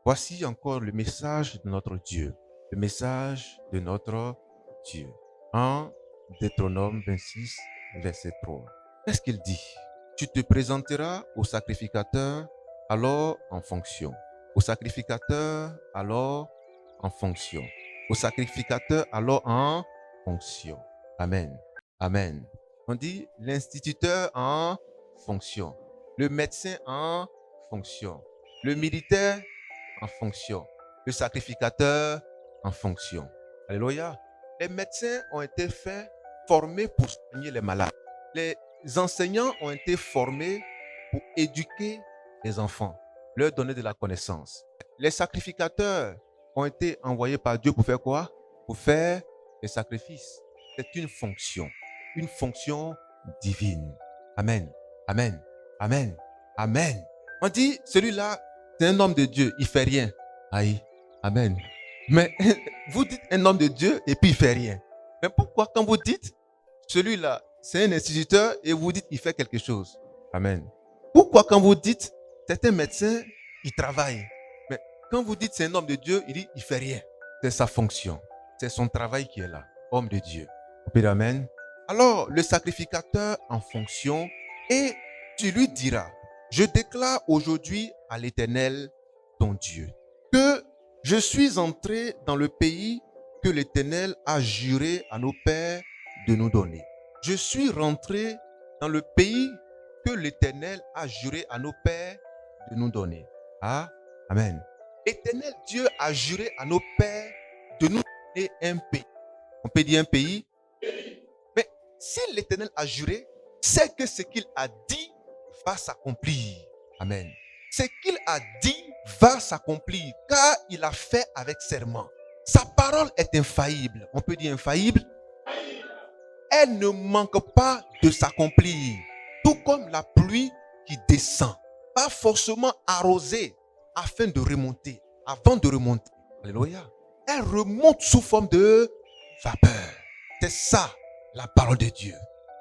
Voici encore le message de notre Dieu. Le message de notre Dieu. En Deutéronome 26, verset 3. Qu'est-ce qu'il dit? Tu te présenteras au sacrificateur alors en fonction. Au sacrificateur alors en fonction. Au sacrificateur alors en fonction. Amen. Amen. On dit l'instituteur en fonction. Le médecin en fonction. Le militaire en fonction. Le sacrificateur en fonction. Alléluia. Les médecins ont été formés pour soigner les malades. Les enseignants ont été formés pour éduquer les enfants, leur donner de la connaissance. Les sacrificateurs ont été envoyés par Dieu pour faire quoi? Pour faire les sacrifices. C'est une fonction divine. Amen. Amen. Amen. Amen. On dit, celui-là, c'est un homme de Dieu, il fait rien. Aïe. Amen. Mais vous dites un homme de Dieu et puis il fait rien. Mais pourquoi quand vous dites, celui-là, c'est un instituteur et vous dites, il fait quelque chose? Amen. Pourquoi quand vous dites, c'est un médecin, il travaille. Mais quand vous dites, c'est un homme de Dieu, il dit, il fait rien. C'est sa fonction. C'est son travail qui est là. Homme de Dieu. Amen. Alors, le sacrificateur en fonction, et tu lui diras, je déclare aujourd'hui à l'Éternel, ton Dieu, que je suis entré dans le pays que l'Éternel a juré à nos pères de nous donner. Je suis rentré dans le pays que l'Éternel a juré à nos pères de nous donner. Ah, amen. L'Éternel Dieu a juré à nos pères de nous donner un pays. On peut dire un pays. Mais si l'Éternel a juré, c'est que ce qu'il a dit va s'accomplir. Amen. Ce qu'il a dit va s'accomplir car il a fait avec serment. Sa parole est infaillible. On peut dire infaillible. Elle ne manque pas de s'accomplir. Tout comme la pluie qui descend. Pas forcément arrosée afin de remonter. Avant de remonter. Alléluia. Elle remonte sous forme de vapeur. C'est ça la parole de Dieu.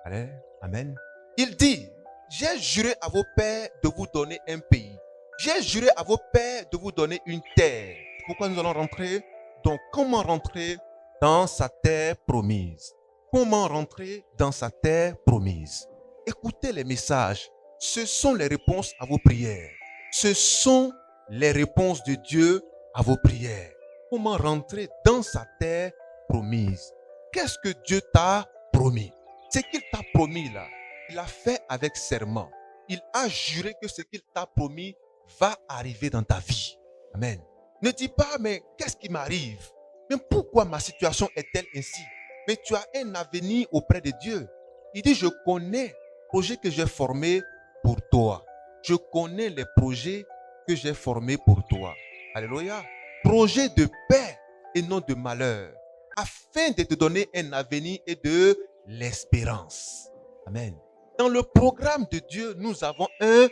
Allez, amen. Il dit, j'ai juré à vos pères de vous donner un pays. J'ai juré à vos pères de vous donner une terre. Pourquoi nous allons rentrer? Donc, comment rentrer dans sa terre promise? Comment rentrer dans sa terre promise? Écoutez les messages. Ce sont les réponses à vos prières. Ce sont les réponses de Dieu à vos prières. Comment rentrer dans sa terre promise? Qu'est-ce que Dieu t'a promis? Ce qu'il t'a promis là, il a fait avec serment. Il a juré que ce qu'il t'a promis va arriver dans ta vie. Amen. Ne dis pas, mais qu'est-ce qui m'arrive? Mais pourquoi ma situation est-elle ainsi? Mais tu as un avenir auprès de Dieu. Il dit, je connais le projet que j'ai formé pour toi. Je connais les projets que j'ai formés pour toi. Alléluia. Projet de paix et non de malheur, afin de te donner un avenir et de l'espérance. Amen. Dans le programme de Dieu, nous avons un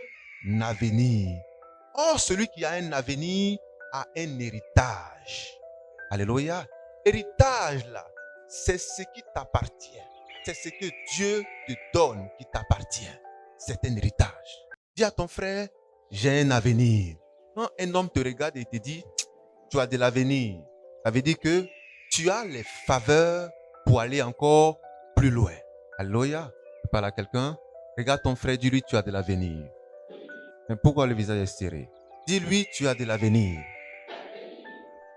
avenir. Or, celui qui a un avenir a un héritage. Alléluia. Héritage là, c'est ce qui t'appartient. C'est ce que Dieu te donne qui t'appartient. C'est un héritage. Dis à ton frère, j'ai un avenir. Quand un homme te regarde et te dit, tu as de l'avenir, ça veut dire que tu as les faveurs pour aller encore plus loin. Alléluia. Tu parles à quelqu'un, regarde ton frère, dis-lui, tu as de l'avenir. Mais pourquoi le visage est serré? Dis-lui, tu as de l'avenir.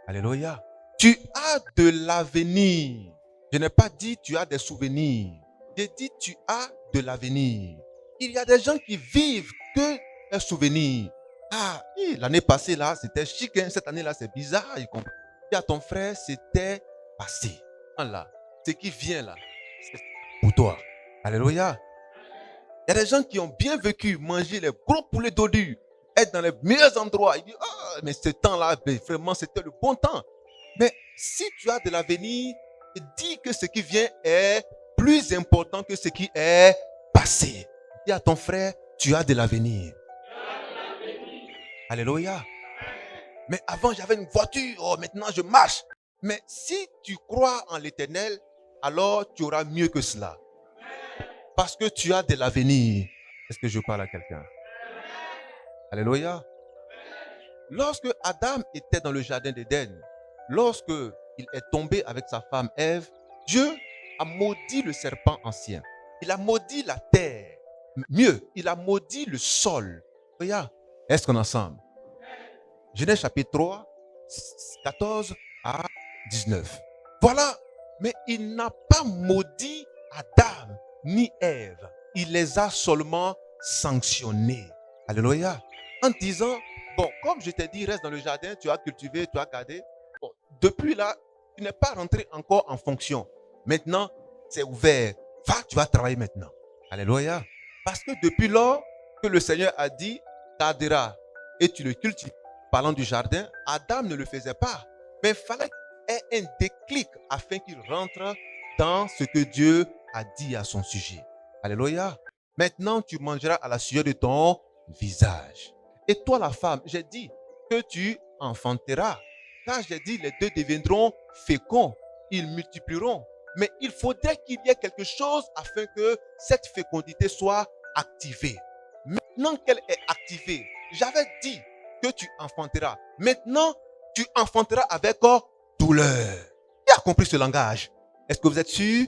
Alléluia. Tu as de l'avenir. Je n'ai pas dit tu as des souvenirs. J'ai dit tu as de l'avenir. Il y a des gens qui vivent que des souvenirs. Ah, l'année passée là, c'était chic. Cette année-là, c'est bizarre. Il comprend. Dis à ton frère, c'était passé. Là, ce qui vient là, c'est pour toi. Alléluia. Il y a des gens qui ont bien vécu, manger les gros poulets d'odeur, être dans les meilleurs endroits. Il dit, ah, mais ce temps-là, vraiment, c'était le bon temps. Mais si tu as de l'avenir, dis que ce qui vient est plus important que ce qui est passé. Dis à ton frère, tu as de l'avenir. Alléluia. Mais avant, j'avais une voiture. Oh, maintenant, je marche. Mais si tu crois en l'Éternel, alors tu auras mieux que cela. Parce que tu as de l'avenir. Est-ce que je parle à quelqu'un? Alléluia. Lorsque Adam était dans le jardin d'Éden, lorsque il est tombé avec sa femme Ève, Dieu a maudit le serpent ancien. Il a maudit la terre. Mieux, il a maudit le sol. Regarde, est-ce qu'on est ensemble? Genèse chapitre 3, 14 à 19. Voilà, mais il n'a pas maudit Adam ni Ève. Il les a seulement sanctionnés. Alléluia. En disant, bon, comme je t'ai dit, reste dans le jardin, tu as cultivé, tu as gardé. Bon, depuis là, tu n'es pas rentré encore en fonction. Maintenant, c'est ouvert. Va, tu vas travailler maintenant. Alléluia. Parce que depuis lors que le Seigneur a dit, garderas et tu le cultives, parlant du jardin, Adam ne le faisait pas. Mais il fallait qu'il ait un déclic afin qu'il rentre dans ce que Dieu a dit à son sujet. Alléluia. Maintenant, tu mangeras à la sueur de ton visage. Et toi, la femme, j'ai dit que tu enfanteras. Car j'ai dit, les deux deviendront féconds. Ils multiplieront. Mais il faudrait qu'il y ait quelque chose afin que cette fécondité soit activée. Maintenant qu'elle est activée, j'avais dit que tu enfanteras. Maintenant, tu enfanteras avec douleur. Qui a compris ce langage? Est-ce que vous êtes sûr?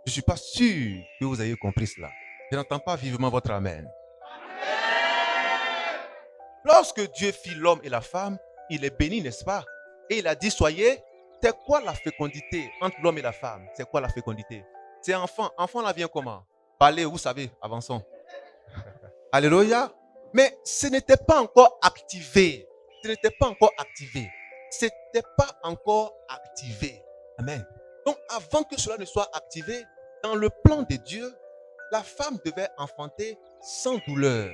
Je ne suis pas sûr que vous ayez compris cela. Je n'entends pas vivement votre amen. Lorsque Dieu fit l'homme et la femme, il est béni, n'est-ce pas? Et il a dit, soyez, c'est quoi la fécondité entre l'homme et la femme? C'est quoi la fécondité? C'est enfant. Enfant là vient comment? Parler, vous savez, avançons. Alléluia. Mais ce n'était pas encore activé. Ce n'était pas encore activé. Ce n'était pas encore activé. Amen. Donc, avant que cela ne soit activé, dans le plan de Dieu, la femme devait enfanter sans douleur.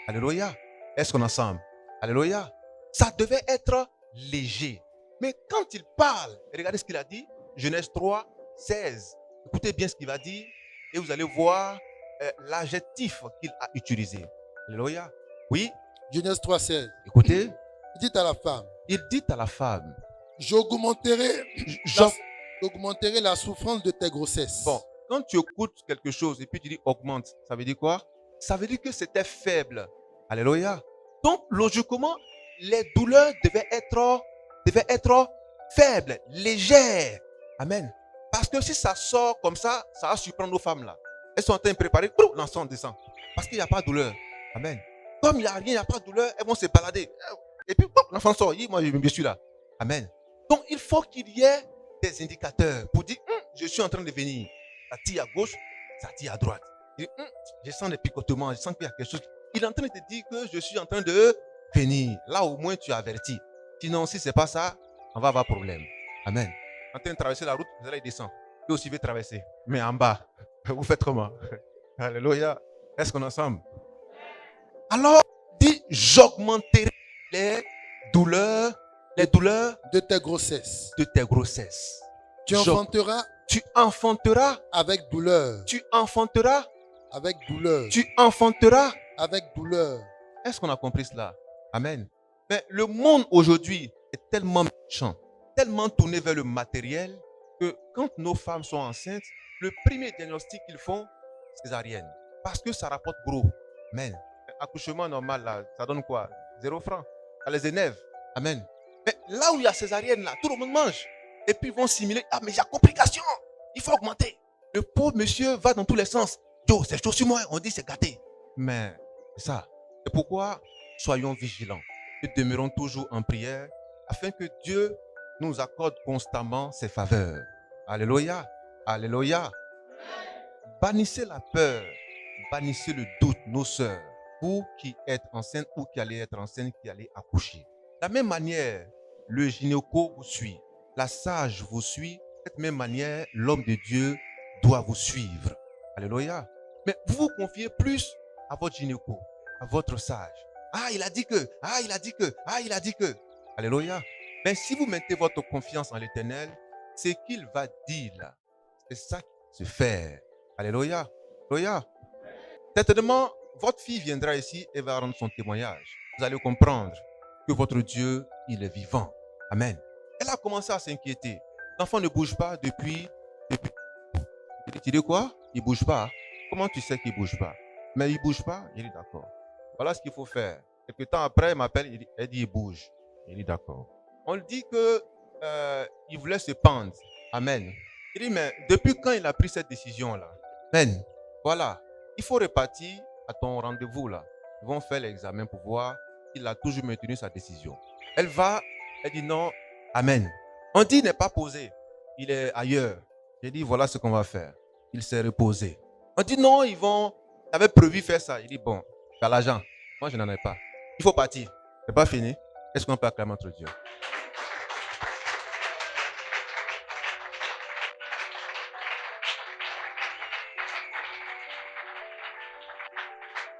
Alléluia. Est-ce qu'on est ensemble? Alléluia. Ça devait être léger. Mais quand il parle, regardez ce qu'il a dit, Genèse 3, 16. Écoutez bien ce qu'il va dire et vous allez voir l'adjectif qu'il a utilisé. Alléluia. Oui. Genèse 3, 16. Écoutez. Il dit à la femme. Il dit à la femme. J'augmenterai la souffrance de tes grossesses. Bon, quand tu écoutes quelque chose et puis tu dis augmente, ça veut dire quoi? Ça veut dire que c'était faible. Alléluia. Donc, logiquement, les douleurs devaient être faibles, légères. Amen. Parce que si ça sort comme ça va surprendre nos femmes là. Elles sont en train de préparer, l'enfant descend. Parce qu'il n'y a pas de douleur. Amen. Comme il n'y a rien, il n'y a pas de douleur, elles vont se balader. Et puis, l'enfant sort. Moi, je suis là. Amen. Donc, il faut qu'il y ait des indicateurs pour dire, je suis en train de venir. Ça tire à gauche, ça tire à droite. Je sens des picotements, je sens qu'il y a quelque chose. Il est en train de te dire que je suis en train de venir. Là, au moins, tu es averti. Sinon, si ce n'est pas ça, on va avoir problème. Amen. En train de traverser la route, vous allez descendre. Lui aussi veut traverser. Mais en bas, vous faites comment? Alléluia. Est-ce qu'on est ensemble? Alors, dit, j'augmenterai les douleurs de tes grossesses. De tes grossesses. Tu enfanteras. Tu enfanteras. Avec douleur. Tu enfanteras. Avec douleur. Tu enfanteras. Avec douleur. Est-ce qu'on a compris cela? Amen. Mais le monde aujourd'hui est tellement méchant, tellement tourné vers le matériel, que quand nos femmes sont enceintes, le premier diagnostic qu'ils font, c'est césarienne. Parce que ça rapporte gros. Amen. Accouchement normal, là, ça donne quoi? 0 francs. Ça les énerve. Amen. Mais là où il y a césarienne, là, tout le monde mange. Et puis ils vont simuler, mais il y a complication. Il faut augmenter. Le pauvre monsieur va dans tous les sens. Yo, c'est chaud sur moi, on dit c'est gâté. Mais c'est ça. C'est pourquoi soyons vigilants et demeurons toujours en prière afin que Dieu nous accorde constamment ses faveurs. Alléluia. Alléluia. Bannissez la peur, bannissez le doute, nos sœurs, vous qui êtes enceintes ou qui allez être enceintes, qui allez accoucher. De la même manière, le gynéco vous suit, la sage vous suit. De cette même manière, l'homme de Dieu doit vous suivre. Alléluia. Mais vous vous confiez plus à votre gynéco, à votre sage. Il a dit que, il a dit que, il a dit que. Alléluia. Mais si vous mettez votre confiance en l'Éternel, ce qu'il va dire là, c'est ça qui se fait. Alléluia. Alléluia. Certainement, votre fille viendra ici et va rendre son témoignage. Vous allez comprendre que votre Dieu, il est vivant. Amen. Elle a commencé à s'inquiéter. L'enfant ne bouge pas depuis. Tu dis quoi? Il ne bouge pas. Comment tu sais qu'il ne bouge pas? Mais il ne bouge pas? Il est d'accord. Voilà ce qu'il faut faire. Quelque temps après, il m'appelle, elle dit, il bouge. Il dit, d'accord. On lui dit que il voulait se pendre. Amen. Il dit, mais depuis quand il a pris cette décision-là? Amen. Voilà. Il faut repartir à ton rendez-vous là. Ils vont faire l'examen pour voir s'il a toujours maintenu sa décision. Elle va, elle dit non. Amen. On dit, il n'est pas posé. Il est ailleurs. J'ai dit, voilà ce qu'on va faire. Il s'est reposé. On dit, non, ils avaient prévu faire ça. Il dit, bon, tu as l'argent. Moi, je n'en ai pas. Il faut partir. C'est pas fini. Est-ce qu'on peut acclamer notre Dieu?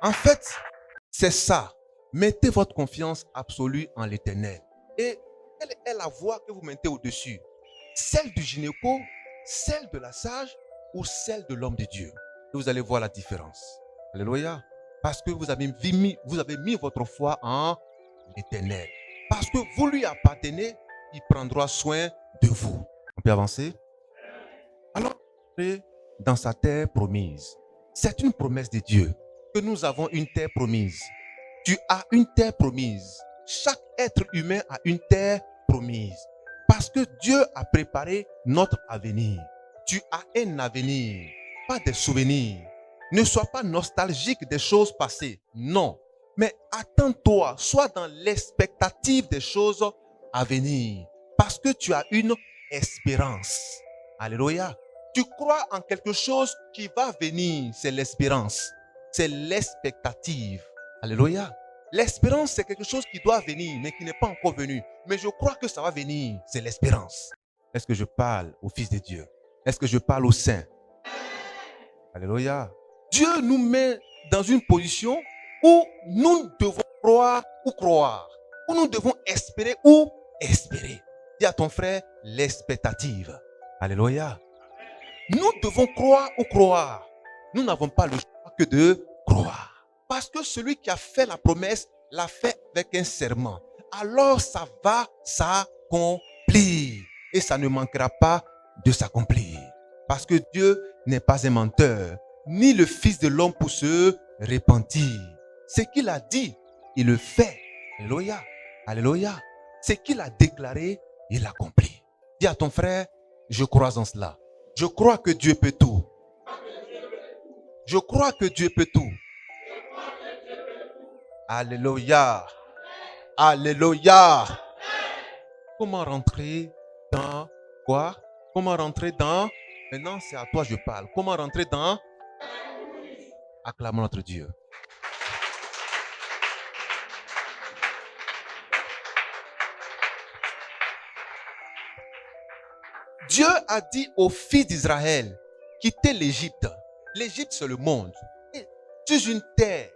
En fait, c'est ça. Mettez votre confiance absolue en l'Éternel. Et quelle est la voie que vous mettez au-dessus? Celle du gynéco, celle de la sage ou celle de l'homme de Dieu? Et vous allez voir la différence. Alléluia. Parce que vous avez mis votre foi en l'Éternel. Parce que vous lui appartenez, il prendra soin de vous. On peut avancer? Alors, dans sa terre promise. C'est une promesse de Dieu que nous avons une terre promise. Tu as une terre promise. Chaque être humain a une terre promise. Parce que Dieu a préparé notre avenir. Tu as un avenir, pas des souvenirs. Ne sois pas nostalgique des choses passées. Non. Mais attends-toi, sois dans l'expectative des choses à venir. Parce que tu as une espérance. Alléluia. Tu crois en quelque chose qui va venir. C'est l'espérance. C'est l'expectative. Alléluia. L'espérance, c'est quelque chose qui doit venir, mais qui n'est pas encore venu. Mais je crois que ça va venir. C'est l'espérance. Est-ce que je parle au Fils de Dieu? Est-ce que je parle au Saint? Alléluia. Dieu nous met dans une position où nous devons croire ou croire. Où nous devons espérer ou espérer. Dis à ton frère, l'expectative. Alléluia. Nous devons croire ou croire. Nous n'avons pas le choix que de croire. Parce que celui qui a fait la promesse l'a fait avec un serment. Alors ça va s'accomplir. Et ça ne manquera pas de s'accomplir. Parce que Dieu n'est pas un menteur, ni le Fils de l'homme pour se repentir. Ce qu'il a dit, il le fait. Alléluia. Alléluia. Ce qu'il a déclaré, il l'accomplit. Dis à ton frère, je crois en cela. Je crois que Dieu peut tout. Je crois que Dieu peut tout. Alléluia. Alléluia. Comment rentrer dans quoi? Comment rentrer dans... Maintenant, c'est à toi que je parle. Comment rentrer dans... Acclamons notre Dieu. Dieu a dit aux fils d'Israël, quittez l'Égypte. L'Égypte, c'est le monde. Et sur une terre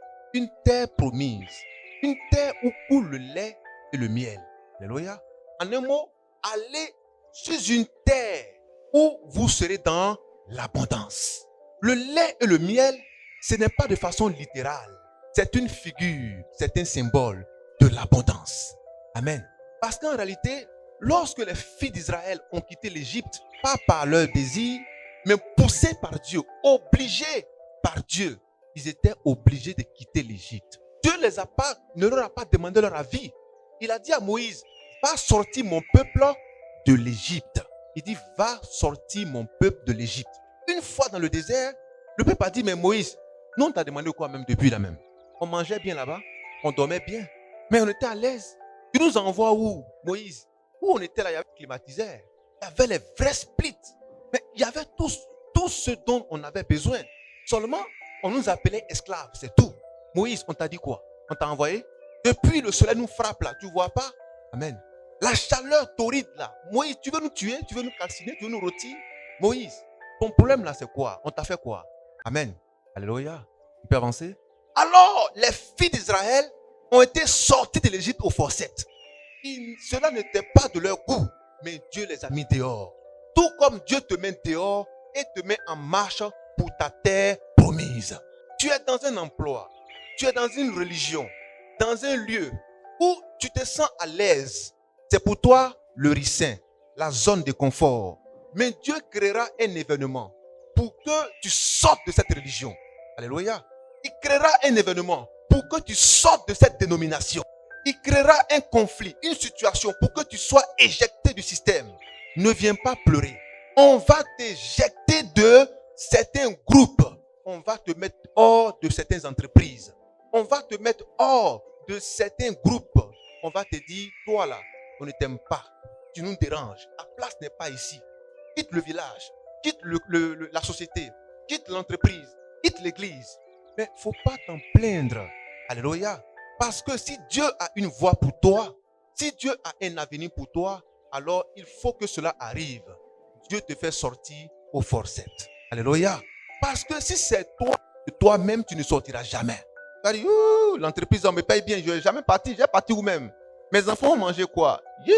promise. Une terre où coule le lait et le miel. Alléluia. En un mot, allez sur une terre où vous serez dans l'abondance. Le lait et le miel, ce n'est pas de façon littérale. C'est une figure, c'est un symbole de l'abondance. Amen. Parce qu'en réalité, lorsque les filles d'Israël ont quitté l'Égypte, pas par leur désir, mais poussés par Dieu, obligés par Dieu, ils étaient obligés de quitter l'Égypte. Dieu ne leur a pas demandé leur avis. Il a dit à Moïse, va sortir mon peuple de l'Égypte. Il dit, va sortir mon peuple de l'Égypte. Une fois dans le désert, le peuple a dit, mais Moïse, nous on t'a demandé quoi même depuis là même? On mangeait bien là-bas, on dormait bien, mais on était à l'aise. Tu nous envoies où, Moïse? Où on était là, il y avait le climatiseur, il y avait les vrais splits, mais il y avait tout ce dont on avait besoin. Seulement, on nous appelait esclaves, c'est tout. Moïse, on t'a dit quoi? On t'a envoyé? Depuis le soleil nous frappe là, tu vois pas? Amen. La chaleur torride là. Moïse, tu veux nous tuer? Tu veux nous calciner? Tu veux nous rôtir? Moïse, ton problème là c'est quoi? On t'a fait quoi? Amen. Alléluia. On peut avancer? Alors, les filles d'Israël ont été sorties de l'Égypte aux forcettes. Cela n'était pas de leur goût, mais Dieu les a mis dehors. Tout comme Dieu te met dehors et te met en marche pour ta terre promise. Tu es dans un emploi, tu es dans une religion, dans un lieu où tu te sens à l'aise. C'est pour toi le ricin, la zone de confort. Mais Dieu créera un événement pour que tu sortes de cette religion. Alléluia. Il créera un événement pour que tu sortes de cette dénomination. Il créera un conflit, une situation pour que tu sois éjecté du système. Ne viens pas pleurer. On va t'éjecter de certains groupes. On va te mettre hors de certaines entreprises. On va te mettre hors de certains groupes. On va te dire, toi là, on ne t'aime pas. Tu nous déranges. Ta place n'est pas ici. Quitte le village, quitte la société, quitte l'entreprise, quitte l'église. Mais il ne faut pas t'en plaindre. Alléluia. Parce que si Dieu a une voie pour toi, si Dieu a un avenir pour toi, alors il faut que cela arrive. Dieu te fait sortir au forceps. Alléluia. Parce que si c'est toi, de toi-même, tu ne sortiras jamais. Tu vas dire, l'entreprise, on me paye bien, je ne vais jamais partir, j'ai parti où même. Mes enfants ont mangé quoi? Yeah.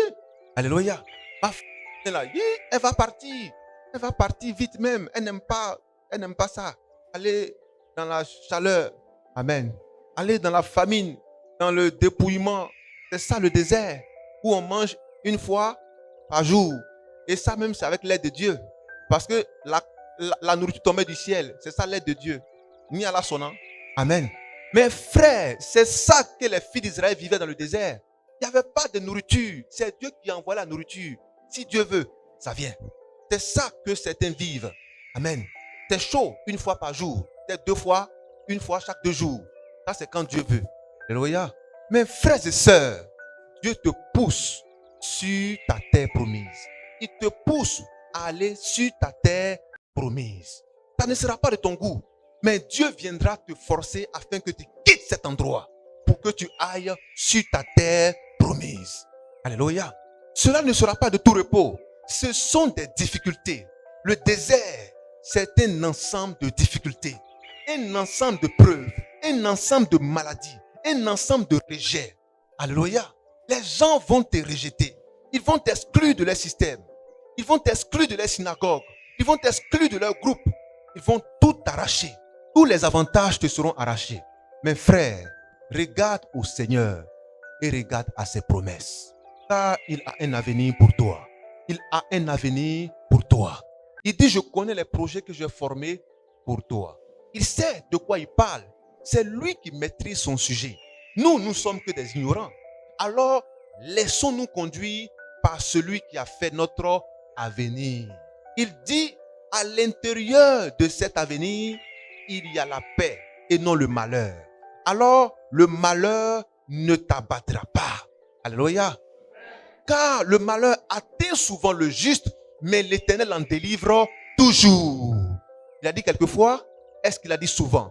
Alléluia. Ma femme est là, yeah. Elle va partir. Elle va partir vite même. Elle n'aime pas ça. Aller dans la chaleur. Amen. Aller dans la famine, dans le dépouillement. C'est ça le désert où on mange une fois par jour. Et ça même, c'est avec l'aide de Dieu. Parce que la nourriture tombait du ciel. C'est ça l'aide de Dieu. Ni à la sonnant. Amen. Mais frère, c'est ça que les filles d'Israël vivaient dans le désert. Il n'y avait pas de nourriture. C'est Dieu qui envoie la nourriture. Si Dieu veut, ça vient. C'est ça que certains vivent. Amen. C'est chaud une fois par jour. C'est une fois chaque 2 jours. Ça, c'est quand Dieu veut. Alléluia. Mais frères et sœurs, Dieu te pousse sur ta terre promise. Il te pousse à aller sur ta terre promise. Ça ne sera pas de ton goût. Mais Dieu viendra te forcer afin que tu quittes cet endroit pour que tu ailles sur ta terre promise. Alléluia. Cela ne sera pas de tout repos. Ce sont des difficultés. Le désert, c'est un ensemble de difficultés, un ensemble de preuves, un ensemble de maladies, un ensemble de rejets. Alléluia. Les gens vont te rejeter. Ils vont t'exclure de leur système. Ils vont t'exclure de leur synagogue. Ils vont t'exclure de leur groupe. Ils vont tout arracher. Tous les avantages te seront arrachés. Mais frère, regarde au Seigneur et regarde à ses promesses. Car il a un avenir pour toi. Il a un avenir pour toi. Il dit, je connais les projets que j'ai formés pour toi. Il sait de quoi il parle. C'est lui qui maîtrise son sujet. Nous, nous sommes que des ignorants. Alors, laissons-nous conduire par celui qui a fait notre avenir. Il dit, à l'intérieur de cet avenir, il y a la paix et non le malheur. Alors, le malheur ne t'abattra pas. Alléluia. Car le malheur atteint souvent le juste, mais l'Éternel en délivre toujours. Il a dit quelquefois, est-ce qu'il a dit souvent?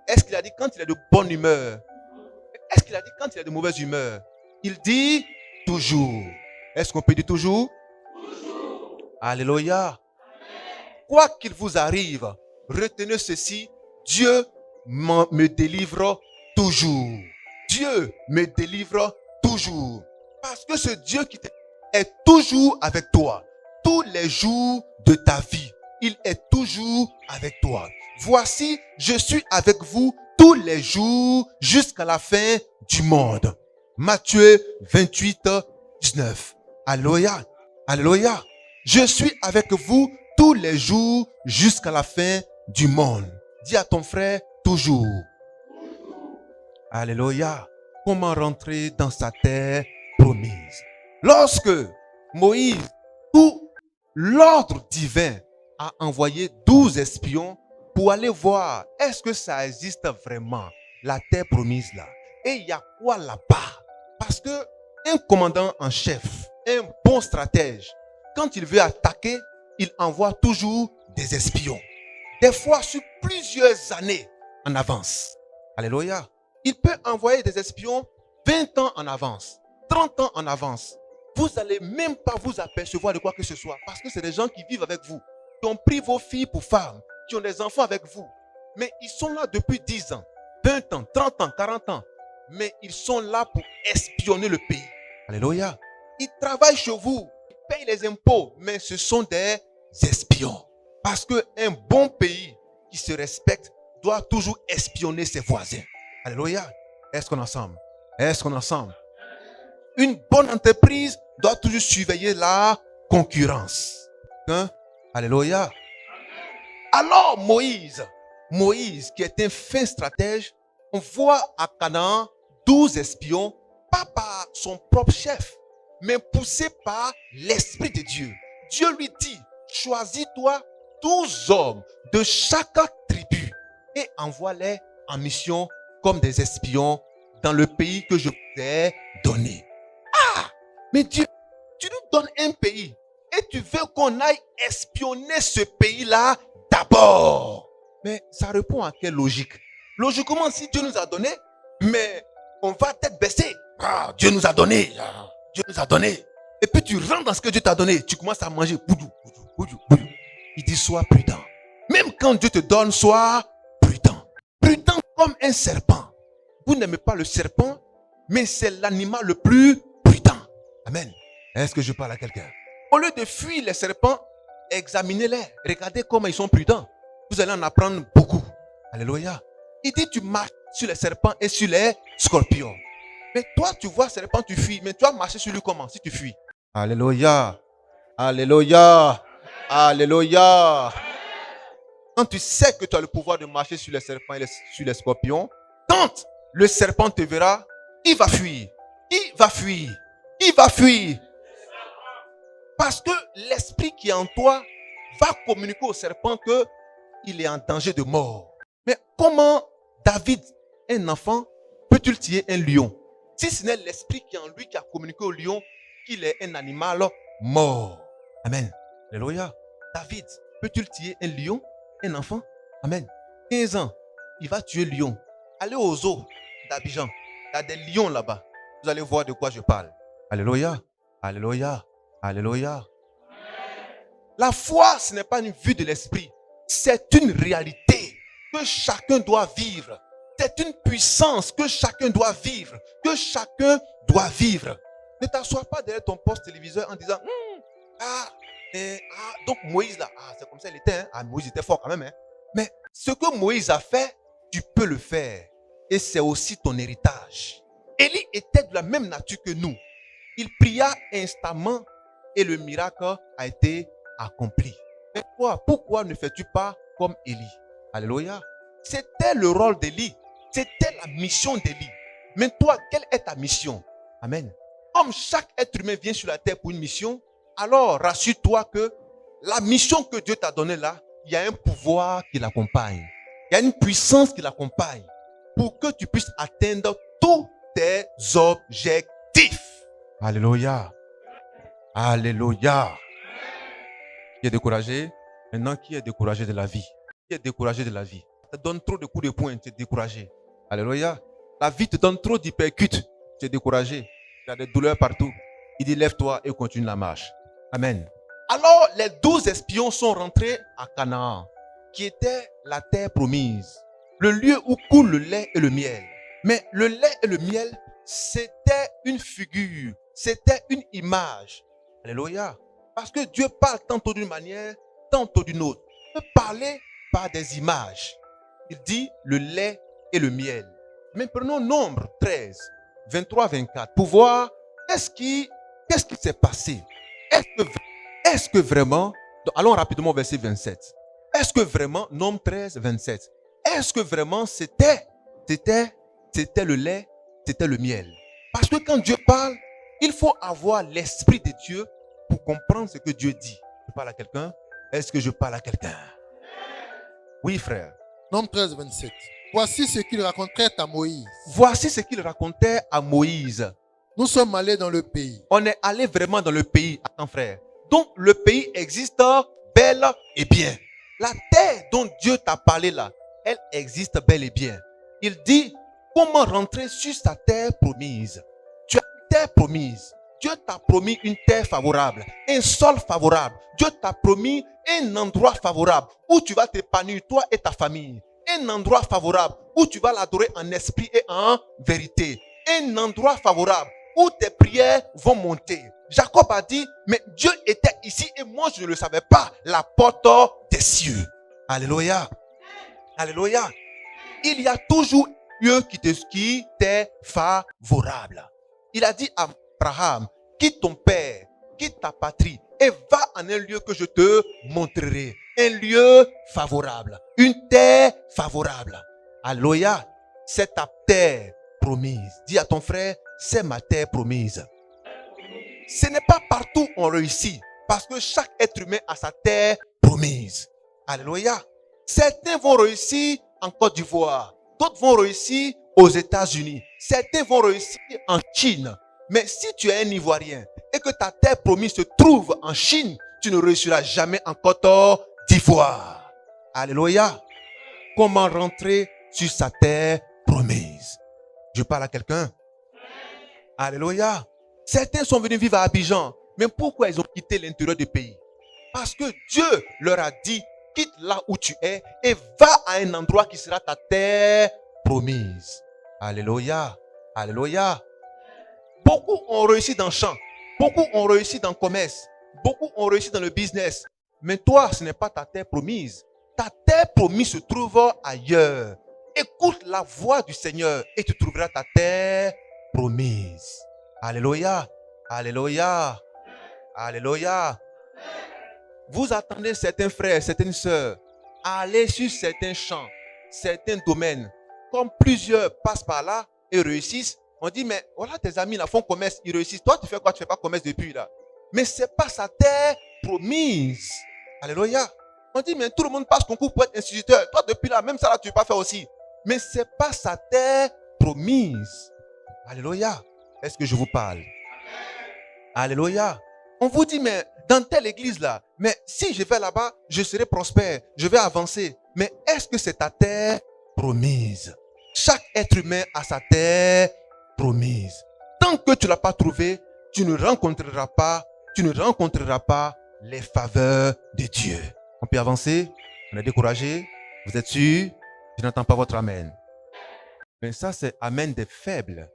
Est-ce qu'il a dit quand il est de bonne humeur? Est-ce qu'il a dit quand il est de mauvaise humeur? Il dit toujours. Est-ce qu'on peut dire toujours? Toujours. Alléluia. Quoi qu'il vous arrive, retenez ceci, Dieu me délivre toujours. Dieu me délivre toujours. Parce que ce Dieu qui est toujours avec toi, tous les jours de ta vie, il est toujours avec toi. Voici, je suis avec vous tous les jours jusqu'à la fin du monde. Matthieu 28, 19. Alléluia. Alléluia. Je suis avec vous tous les jours jusqu'à la fin du monde. Dis à ton frère toujours. Alléluia. Comment rentrer dans sa terre promise? Lorsque Moïse, tout l'ordre divin, a envoyé 12 espions pour aller voir est-ce que ça existe vraiment, la terre promise là. Et il y a quoi là-bas? Parce que un commandant en chef, un bon stratège, quand il veut attaquer, il envoie toujours des espions. Des fois sur plusieurs années en avance. Alléluia. Il peut envoyer des espions 20 ans en avance, 30 ans en avance. Vous n'allez même pas vous apercevoir de quoi que ce soit. Parce que c'est des gens qui vivent avec vous, qui ont pris vos filles pour femmes, qui ont des enfants avec vous. Mais ils sont là depuis 10 ans, 20 ans, 30 ans, 40 ans. Mais ils sont là pour espionner le pays. Alléluia. Ils travaillent chez vous, ils payent les impôts, mais ce sont des espions. Parce qu'un bon pays qui se respecte doit toujours espionner ses voisins. Alléluia. Est-ce qu'on est ensemble? Est-ce qu'on est ensemble? Une bonne entreprise doit toujours surveiller la concurrence. Hein? Alléluia. Alors Moïse qui est un fin stratège, On voit à Canaan 12 espions, pas par son propre chef, mais poussés par l'Esprit de Dieu. Dieu lui dit, choisis-toi 12 hommes de chaque tribu et envoie-les en mission comme des espions dans le pays que je vous ai donné. Ah, mais Dieu, tu nous donnes un pays et tu veux qu'on aille espionner ce pays-là d'abord. Mais ça répond à quelle logique? Logiquement, si Dieu nous a donné, mais on va tête baissée. Ah, Dieu nous a donné. Dieu nous a donné. Et puis tu rentres dans ce que Dieu t'a donné. Tu commences à manger. Boudou, boudou, boudou, boudou. Il dit, sois prudent. Même quand Dieu te donne, sois prudent. Prudent comme un serpent. Vous n'aimez pas le serpent, mais c'est l'animal le plus prudent. Amen. Est-ce que je parle à quelqu'un? Au lieu de fuir les serpents, examinez-les. Regardez comment ils sont prudents. Vous allez en apprendre beaucoup. Alléluia. Il dit, tu marches sur les serpents et sur les scorpions. Mais toi, tu vois serpent, tu fuis. Mais tu vas marcher sur lui comment si tu fuis? Alléluia. Alléluia. Alléluia. Quand tu sais que tu as le pouvoir de marcher sur les serpents et sur les scorpions, quand le serpent te verra, il va fuir. Il va fuir. Il va fuir. Parce que l'esprit qui est en toi va communiquer au serpent qu'il est en danger de mort. Mais comment David, un enfant, peut-il tuer un lion? Si ce n'est l'esprit qui est en lui qui a communiqué au lion qu'il est un animal mort. Amen. Alléluia. David, peut-il tuer un lion, un enfant? Amen. 15 ans, il va tuer le lion. Allez au zoo d'Abidjan. Il y a des lions là-bas. Vous allez voir de quoi je parle. Alléluia. Alléluia. Alléluia. La foi, ce n'est pas une vue de l'esprit. C'est une réalité que chacun doit vivre. C'est une puissance que chacun doit vivre. Que chacun doit vivre. Ne t'assois pas derrière ton poste téléviseur en disant donc Moïse là, c'est comme ça il était. Moïse était fort quand même. Mais ce que Moïse a fait, tu peux le faire. Et c'est aussi ton héritage. Élie était de la même nature que nous. Il pria instamment et le miracle a été accompli. Mais pourquoi ne fais-tu pas comme Élie? Alléluia. C'était le rôle d'Élie. C'était la mission d'Élie. Mais toi, quelle est ta mission? Amen. Comme chaque être humain vient sur la terre pour une mission, alors rassure-toi que la mission que Dieu t'a donnée là, il y a un pouvoir qui l'accompagne. Il y a une puissance qui l'accompagne pour que tu puisses atteindre tous tes objectifs. Alléluia. Alléluia. Qui est découragé? Maintenant, qui est découragé de la vie? Qui est découragé de la vie? Ça te donne trop de coups de poing, tu es découragé. Alléluia. La vie te donne trop d'hypercute, tu es découragé. Tu as des douleurs partout. Il dit, lève-toi et continue la marche. Amen. Alors, les 12 espions sont rentrés à Canaan, qui était la terre promise, le lieu où coule le lait et le miel. Mais le lait et le miel, c'était une figure, c'était une image. Alléluia. Parce que Dieu parle tantôt d'une manière, tantôt d'une autre. Il peut parler par des images. Il dit le lait et le miel. Mais prenons Nombre 13, 23, 24 pour voir qu'est-ce qui s'est passé. Est-ce que vraiment, allons rapidement au verset 27. Est-ce que vraiment, Nombre 13, 27, est-ce que vraiment c'était le lait, c'était le miel? Parce que quand Dieu parle, il faut avoir l'esprit de Dieu pour comprendre ce que Dieu dit. Je parle à quelqu'un? Est-ce que je parle à quelqu'un? Oui, frère. Nombre 13, 27. Voici ce qu'il racontait à Moïse. Voici ce qu'il racontait à Moïse. Nous sommes allés dans le pays. On est allé vraiment dans le pays. Attends, frère. Donc, le pays existe bel et bien. La terre dont Dieu t'a parlé là, elle existe bel et bien. Il dit, comment rentrer sur sa terre promise? Tu as une terre promise. Dieu t'a promis une terre favorable, un sol favorable. Dieu t'a promis un endroit favorable où tu vas t'épanouir, toi et ta famille. Un endroit favorable où tu vas l'adorer en esprit et en vérité. Un endroit favorable où tes prières vont monter. Jacob a dit, mais Dieu était ici et moi je ne le savais pas. La porte des cieux. Alléluia. Alléluia. Il y a toujours Dieu qui t'est favorable. Il a dit à Abraham, quitte ton père, quitte ta patrie et va en un lieu que je te montrerai. Un lieu favorable. Une terre favorable. Alléluia. c'est ta terre promise. Dis à ton frère, c'est ma terre promise. Ce n'est pas partout on réussit, parce que chaque être humain a sa terre promise. Alléluia. Certains vont réussir en Côte d'Ivoire, d'autres vont réussir aux États-Unis, certains vont réussir en Chine. Mais si tu es un Ivoirien et que ta terre promise se trouve en Chine, tu ne réussiras jamais en Côte d'Ivoire. Alléluia. Comment rentrer sur sa terre promise? Je parle à quelqu'un. Alléluia. Certains sont venus vivre à Abidjan. Mais pourquoi ils ont quitté l'intérieur du pays? Parce que Dieu leur a dit, quitte là où tu es et va à un endroit qui sera ta terre promise. Alléluia. Alléluia. Beaucoup ont réussi dans le champ. Beaucoup ont réussi dans le commerce. Beaucoup ont réussi dans le business. Mais toi, ce n'est pas ta terre promise. Ta terre promise se trouve ailleurs. Écoute la voix du Seigneur et tu trouveras ta terre promise. Alléluia. Alléluia. Alléluia. Vous attendez certains frères, certaines sœurs à aller sur certains champs, certains domaines. Comme plusieurs passent par là et réussissent, on dit, mais voilà tes amis là font commerce, ils réussissent. Toi, tu fais quoi? Tu ne fais pas commerce depuis là. Mais ce n'est pas sa terre promise. Alléluia. On dit, mais tout le monde passe concours pour être instituteur. Toi, depuis là, même ça là, tu ne veux pas faire aussi. Mais ce n'est pas sa terre promise. Alléluia. Est-ce que je vous parle? Alléluia. On vous dit, mais dans telle église là, mais si je vais là-bas, je serai prospère, je vais avancer. Mais est-ce que c'est ta terre promise? Chaque être humain a sa terre promise. Tant que tu ne l'as pas trouvée, tu ne rencontreras pas les faveurs de Dieu. On peut avancer? On est découragé? Vous êtes sûr? Je n'entends pas votre amen. Mais ça, c'est amen des faibles.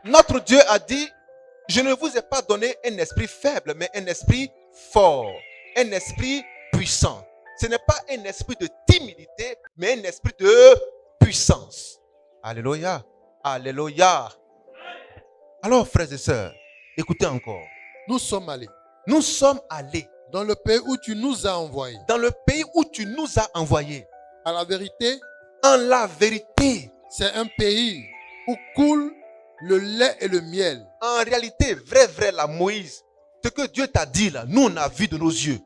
Notre Dieu a dit, je ne vous ai pas donné un esprit faible, mais un esprit fort, un esprit puissant. Ce n'est pas un esprit de timidité, mais un esprit de puissance. Alléluia. Alléluia. Alors, frères et sœurs, écoutez encore. Nous sommes allés Nous sommes allés dans le pays où tu nous as envoyés. dans le pays où tu nous as envoyés. À la vérité, En la vérité, c'est un pays où coule le lait et le miel. en réalité, vrai, là, Moïse, ce que Dieu t'a dit là, nous on a vu de nos yeux.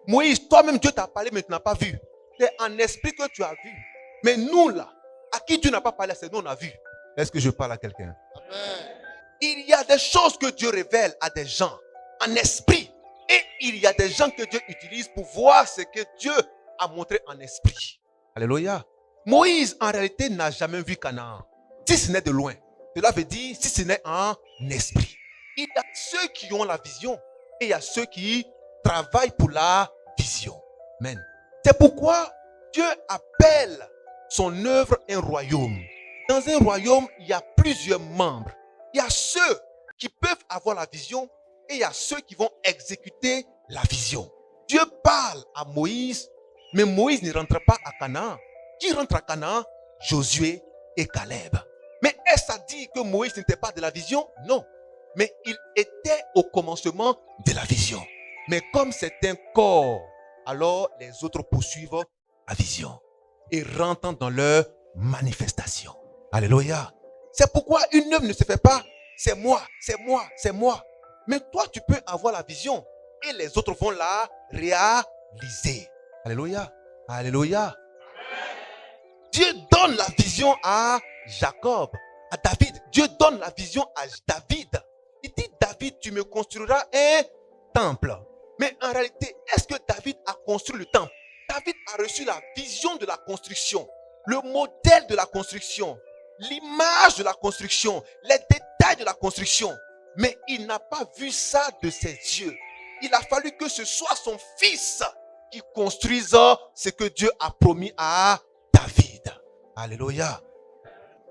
Moïse, toi-même Dieu t'a parlé, mais tu n'as pas vu. C'est en esprit que tu as vu. Mais nous là, à qui Dieu n'a pas parlé, c'est nous on a vu. Est-ce que je parle à quelqu'un? Amen. Il y a des choses que Dieu révèle à des gens en esprit. Et il y a des gens que Dieu utilise pour voir ce que Dieu a montré en esprit. Alléluia. Moïse, en réalité, n'a jamais vu Canaan. Si ce n'est de loin. Cela veut dire, si ce n'est en esprit. Il y a ceux qui ont la vision et il y a ceux qui travaillent pour la vision. Amen. C'est pourquoi Dieu appelle son œuvre un royaume. Dans un royaume, il y a plusieurs membres. Il y a ceux qui peuvent avoir la vision et il y a ceux qui vont exécuter la vision. Dieu parle à Moïse, mais Moïse ne rentre pas à Canaan. Qui rentre à Canaan? Josué et Caleb. Mais est-ce à dire que Moïse n'était pas de la vision? Non. Mais il était au commencement de la vision. Mais comme c'est un corps, alors les autres poursuivent la vision et rentrent dans leur manifestation. Alléluia. C'est pourquoi une œuvre ne se fait pas. C'est moi, c'est moi, c'est moi. Mais toi, tu peux avoir la vision et les autres vont la réaliser. Alléluia. Alléluia. Dieu donne la vision à Jacob, à David. Dieu donne la vision à David. Il dit, David, tu me construiras un temple. Mais en réalité, est-ce que David a construit le temple? David a reçu la vision de la construction, le modèle de la construction, l'image de la construction, les détails de la construction. Mais il n'a pas vu ça de ses yeux. Il a fallu que ce soit son fils qui construise ce que Dieu a promis à David. Alléluia.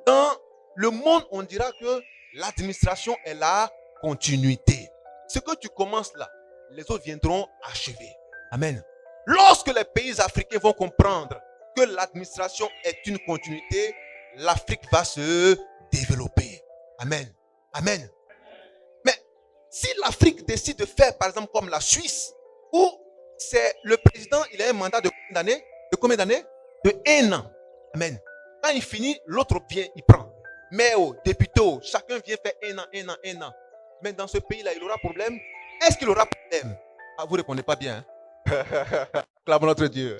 Dans le monde, on dira que l'administration est la continuité. Ce que tu commences là, les autres viendront achever. Amen. Lorsque les pays africains vont comprendre que l'administration est une continuité, l'Afrique va se développer. Amen. Amen. Mais Si l'Afrique décide de faire, par exemple, comme la Suisse, où c'est le président, il a un mandat de combien d'années? De combien d'années? De 1 an. Amen. Quand il finit, l'autre vient, il prend. Mais au député, chacun vient faire 1 an, 1 an, 1 an. Mais dans ce pays-là, il aura problème. Est-ce qu'il aura problème? Ah, vous ne répondez pas bien. Hein? Clamons notre Dieu.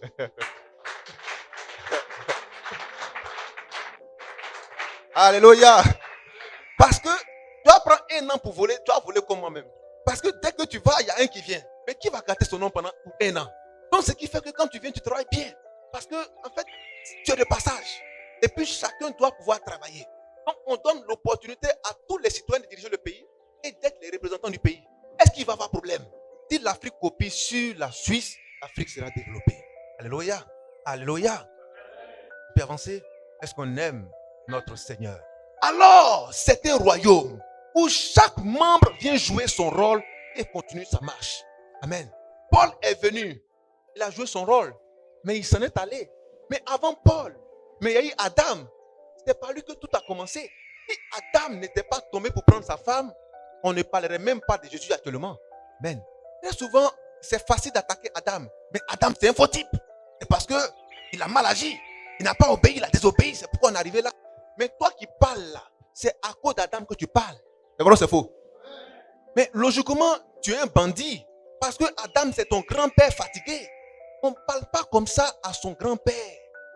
Alléluia. Parce que tu vas prendre 1 an pour voler, tu vas voler comme moi-même. Parce que dès que tu vas, il y a un qui vient. Mais qui va gâter son nom pendant 1 an? Donc, ce qui fait que quand tu viens, tu travailles bien. Parce que, en fait, tu es de passage. Et puis, chacun doit pouvoir travailler. Donc, on donne l'opportunité à tous les citoyens de diriger le pays et d'être les représentants du pays. Est-ce qu'il va y avoir problème? Si l'Afrique copie sur la Suisse, l'Afrique sera développée. Alléluia. Alléluia. On peut avancer. Est-ce qu'on aime notre Seigneur? Alors, c'est un royaume où chaque membre vient jouer son rôle et continue sa marche. Amen. Paul est venu. Il a joué son rôle, mais il s'en est allé. Mais avant Paul, mais il y a eu Adam. C'est par lui que tout a commencé. Si Adam n'était pas tombé pour prendre sa femme, on ne parlerait même pas de Jésus actuellement. Amen. Très souvent, c'est facile d'attaquer Adam. Mais Adam, c'est un faux type. C'est parce qu'il a mal agi. Il n'a pas obéi, il a désobéi. C'est pourquoi on est arrivé là. Mais toi qui parles là, c'est à cause d'Adam que tu parles. C'est vrai ou c'est faux? Mais logiquement, tu es un bandit. Parce que Adam, c'est ton grand-père fatigué. On ne parle pas comme ça à son grand-père.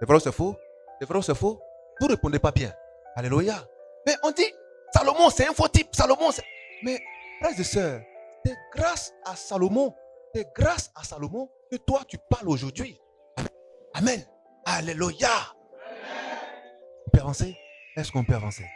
C'est vrai ou c'est faux? C'est vrai ou c'est faux? Vous ne répondez pas bien. Alléluia. Mais on dit, Salomon, c'est un faux type. Salomon, c'est... Mais, frères et sœurs, c'est grâce à Salomon. C'est grâce à Salomon que toi, tu parles aujourd'hui. Amen. Alléluia. On peut avancer? Est-ce qu'on peut avancer?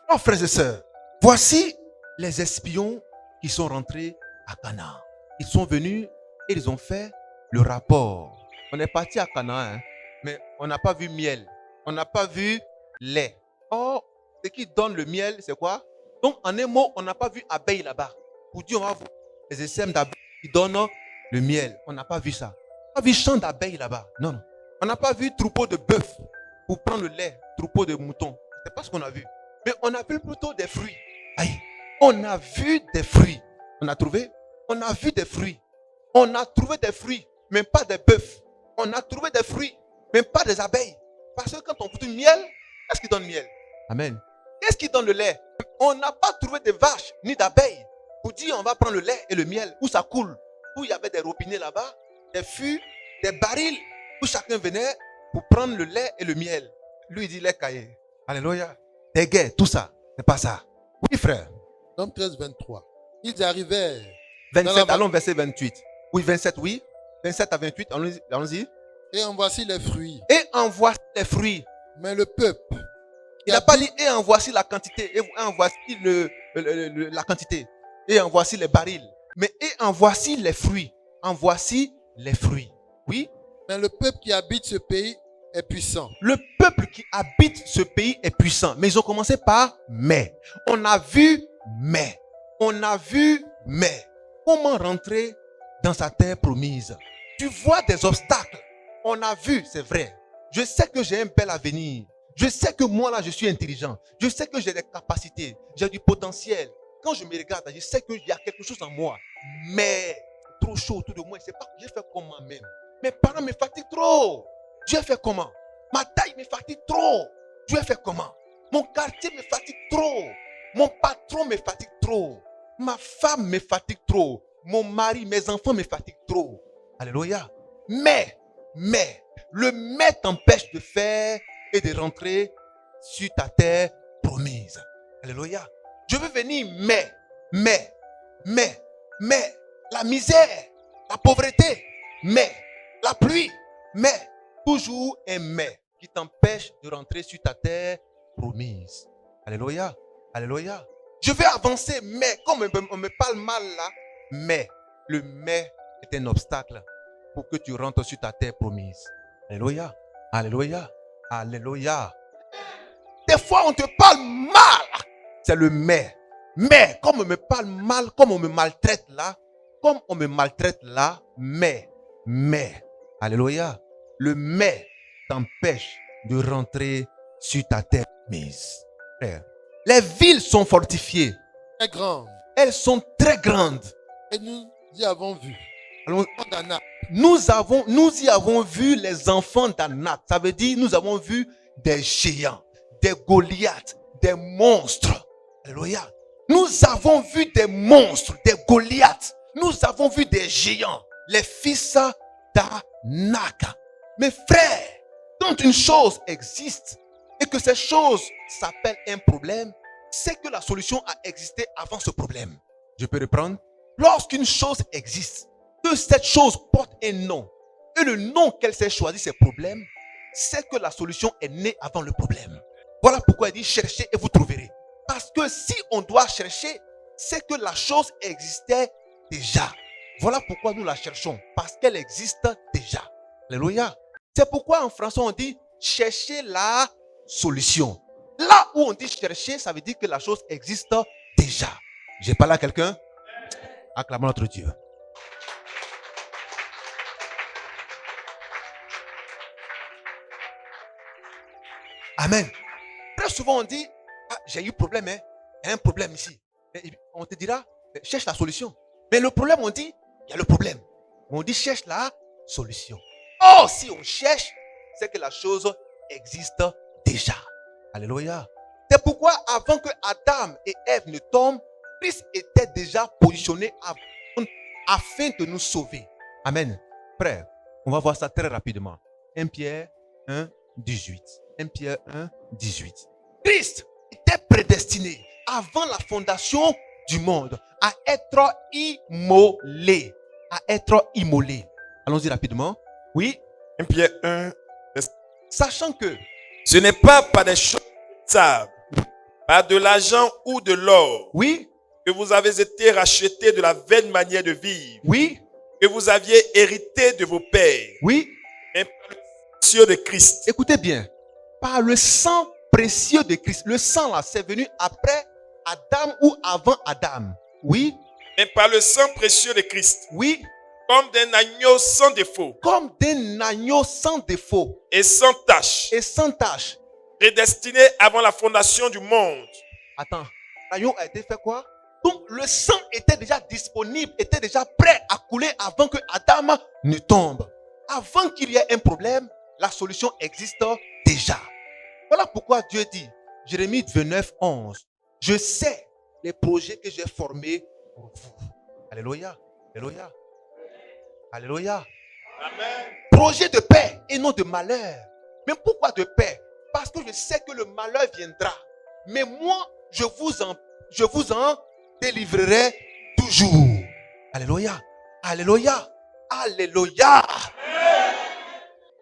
Alors, frères et sœurs, voici les espions qui sont rentrés à Canaan. Ils sont venus et ils ont fait le rapport. On est parti à Canaan, hein, mais on n'a pas vu miel. On n'a pas vu lait. Or, ce qui donne le miel, c'est quoi? Donc, en un mot, on n'a pas vu abeille là-bas. Pour dire, on va voir les essaims d'abeilles qui donnent le miel. On n'a pas vu ça. On n'a pas vu champ d'abeilles là-bas. Non, non. On n'a pas vu troupeau de bœuf pour prendre le lait, troupeau de moutons. Ce n'est pas ce qu'on a vu. Mais on a vu plutôt des fruits. Aïe. On a vu des fruits. On a trouvé? On a vu des fruits. On a trouvé des fruits, mais pas des bœufs. On a trouvé des fruits, mais pas des abeilles. Parce que quand on fout du miel, qu'est-ce qui donne miel? Amen. Qu'est-ce qui donne le lait? On n'a pas trouvé de vaches ni d'abeilles pour dire on va prendre le lait et le miel où ça coule. Où il y avait des robinets là-bas, des fûts, des barils où chacun venait pour prendre le lait et le miel. Lui il dit lait caillé. Alléluia. Des guerres, tout ça. C'est pas ça. Oui, frère. Nombre 13, 23. Ils arrivèrent. 27, allons verset 28. Oui, 27, oui. 27 à 28, allons-y. Et en voici les fruits. Et en voici les fruits. Mais le peuple. Il n'a pas dit et en voici la quantité. Et en voici la quantité. Et en voici les barils. Mais et en voici les fruits. En voici les fruits. Oui. Mais le peuple qui habite ce pays est puissant. Le peuple qui habite ce pays est puissant. Mais ils ont commencé par mais. On a vu mais. On a vu mais. Comment rentrer dans sa terre promise? Tu vois des obstacles. On a vu, c'est vrai. Je sais que j'ai un bel avenir. Je sais que moi là, je suis intelligent. Je sais que j'ai des capacités. J'ai du potentiel. Quand je me regarde, je sais qu'il y a quelque chose en moi. Mais trop chaud autour de moi. C'est pas que j'ai fait comment même. Mes parents me fatiguent trop. J'ai fait comment? Ma taille me fatigue trop. J'ai fait comment? Mon quartier me fatigue trop. Mon patron me fatigue trop. Ma femme me fatigue trop. Mon mari, mes enfants me fatiguent trop. Alléluia. Mais, le mais t'empêche de faire et de rentrer sur ta terre promise. Alléluia. Je veux venir, mais, la misère, la pauvreté, mais, la pluie, mais, toujours un mais qui t'empêche de rentrer sur ta terre promise. Alléluia. Alléluia. Je vais avancer, mais comme on me parle mal là, mais le mais est un obstacle pour que tu rentres sur ta terre promise. Alléluia. Alléluia. Alléluia. Des fois, on te parle mal. C'est le mais. Mais, comme on me parle mal, comme on me maltraite là, mais. Alléluia. Le mais t'empêche de rentrer sur ta terre promise. Frère, les villes sont fortifiées. Très grande. elles sont très grandes. Et nous y avons vu. Alors, d'Anak. nous y avons vu les enfants d'Anak. Ça veut dire nous avons vu des géants, des Goliaths, des monstres. Alléluia. Nous avons vu des monstres, des Goliaths. Nous avons vu des géants, les fils d'Anak. Mes frères, quand une chose existe et que cette chose s'appelle un problème, c'est que la solution a existé avant ce problème. Je peux reprendre. Lorsqu'une chose existe, que cette chose porte un nom, et le nom qu'elle s'est choisi, c'est problème, c'est que la solution est née avant le problème. Voilà pourquoi il dit cherchez et vous trouverez. Parce que si on doit chercher, c'est que la chose existait déjà. Voilà pourquoi nous la cherchons, parce qu'elle existe déjà. Alléluia. C'est pourquoi en français on dit chercher la solution. Là où on dit chercher, ça veut dire que la chose existe déjà. J'ai parlé à quelqu'un? Acclamons notre Dieu. Amen. Très souvent on dit, j'ai eu problème, hein. Il y a un problème ici. Et on te dira, cherche la solution. Mais le problème, on dit, il y a le problème. On dit, cherche la solution. Oh, si on cherche, c'est que la chose existe déjà. Alléluia. C'est pourquoi avant que Adam et Ève ne tombent, Christ était déjà positionné afin de nous sauver. Amen. Frère, on va voir ça très rapidement. 1 Pierre 1, 18. 1 Pierre 1, 18. Christ était prédestiné avant la fondation du monde à être immolé. À être immolé. Allons-y rapidement. Oui. 1 Pierre 1. Sachant que Ce n'est pas par des choses sables, par de l'argent ou de l'or, oui, que vous avez été rachetés de la vaine manière de vivre, oui, que vous aviez hérité de vos pères, oui. mais par le précieux de Christ. Écoutez bien. Par le sang précieux de Christ. Le sang là, c'est venu après Adam ou avant Adam. Oui, Mais par le sang précieux de Christ, oui. comme d'un agneau sans défaut Comme d'un agneau sans défaut et sans tache, et sans tache. prédestiné avant la fondation du monde. Attends, l'agneau a été fait quoi? Donc le sang était déjà disponible, était déjà prêt à couler avant que Adam ne tombe. Avant qu'il y ait un problème, la solution existe déjà. Voilà pourquoi Dieu dit, Jérémie 29, 11, je sais les projets que j'ai formés pour vous. Alléluia. Alléluia. Alléluia. Amen. Projet de paix et non de malheur. Mais pourquoi de paix? Parce que je sais que le malheur viendra. Mais moi, je vous en délivrerai toujours. Alléluia. Alléluia. Alléluia.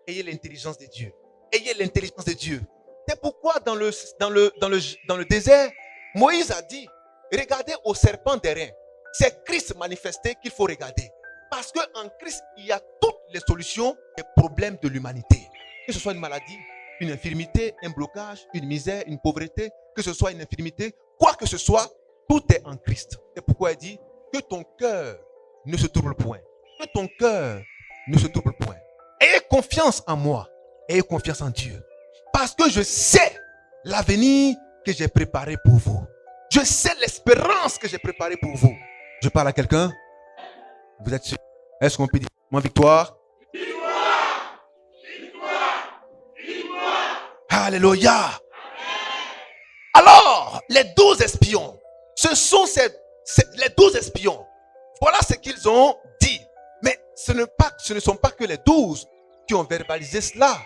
Ayez l'intelligence de Dieu. Ayez l'intelligence de Dieu. C'est pourquoi dans le désert, Moïse a dit, regardez au serpent des reins. C'est Christ manifesté qu'il faut regarder. Parce qu'en Christ, il y a toutes les solutions des problèmes de l'humanité. Que ce soit une maladie, une infirmité, un blocage, une misère, une pauvreté, que ce soit une infirmité, quoi que ce soit, tout est en Christ. C'est pourquoi il dit que ton cœur ne se trouble point. Que ton cœur ne se trouble point. Ayez confiance en moi. Ayez confiance en Dieu. Parce que je sais l'avenir que j'ai préparé pour vous. Je sais l'espérance que j'ai préparée pour vous. Je parle à quelqu'un. Vous êtes sûr? Est-ce qu'on peut dire mon victoire? Victoire! Victoire! Victoire! Alléluia! Alors, les 12 espions, ce sont les 12 espions. Voilà ce qu'ils ont dit. Mais ce ne sont pas que les 12 qui ont verbalisé cela.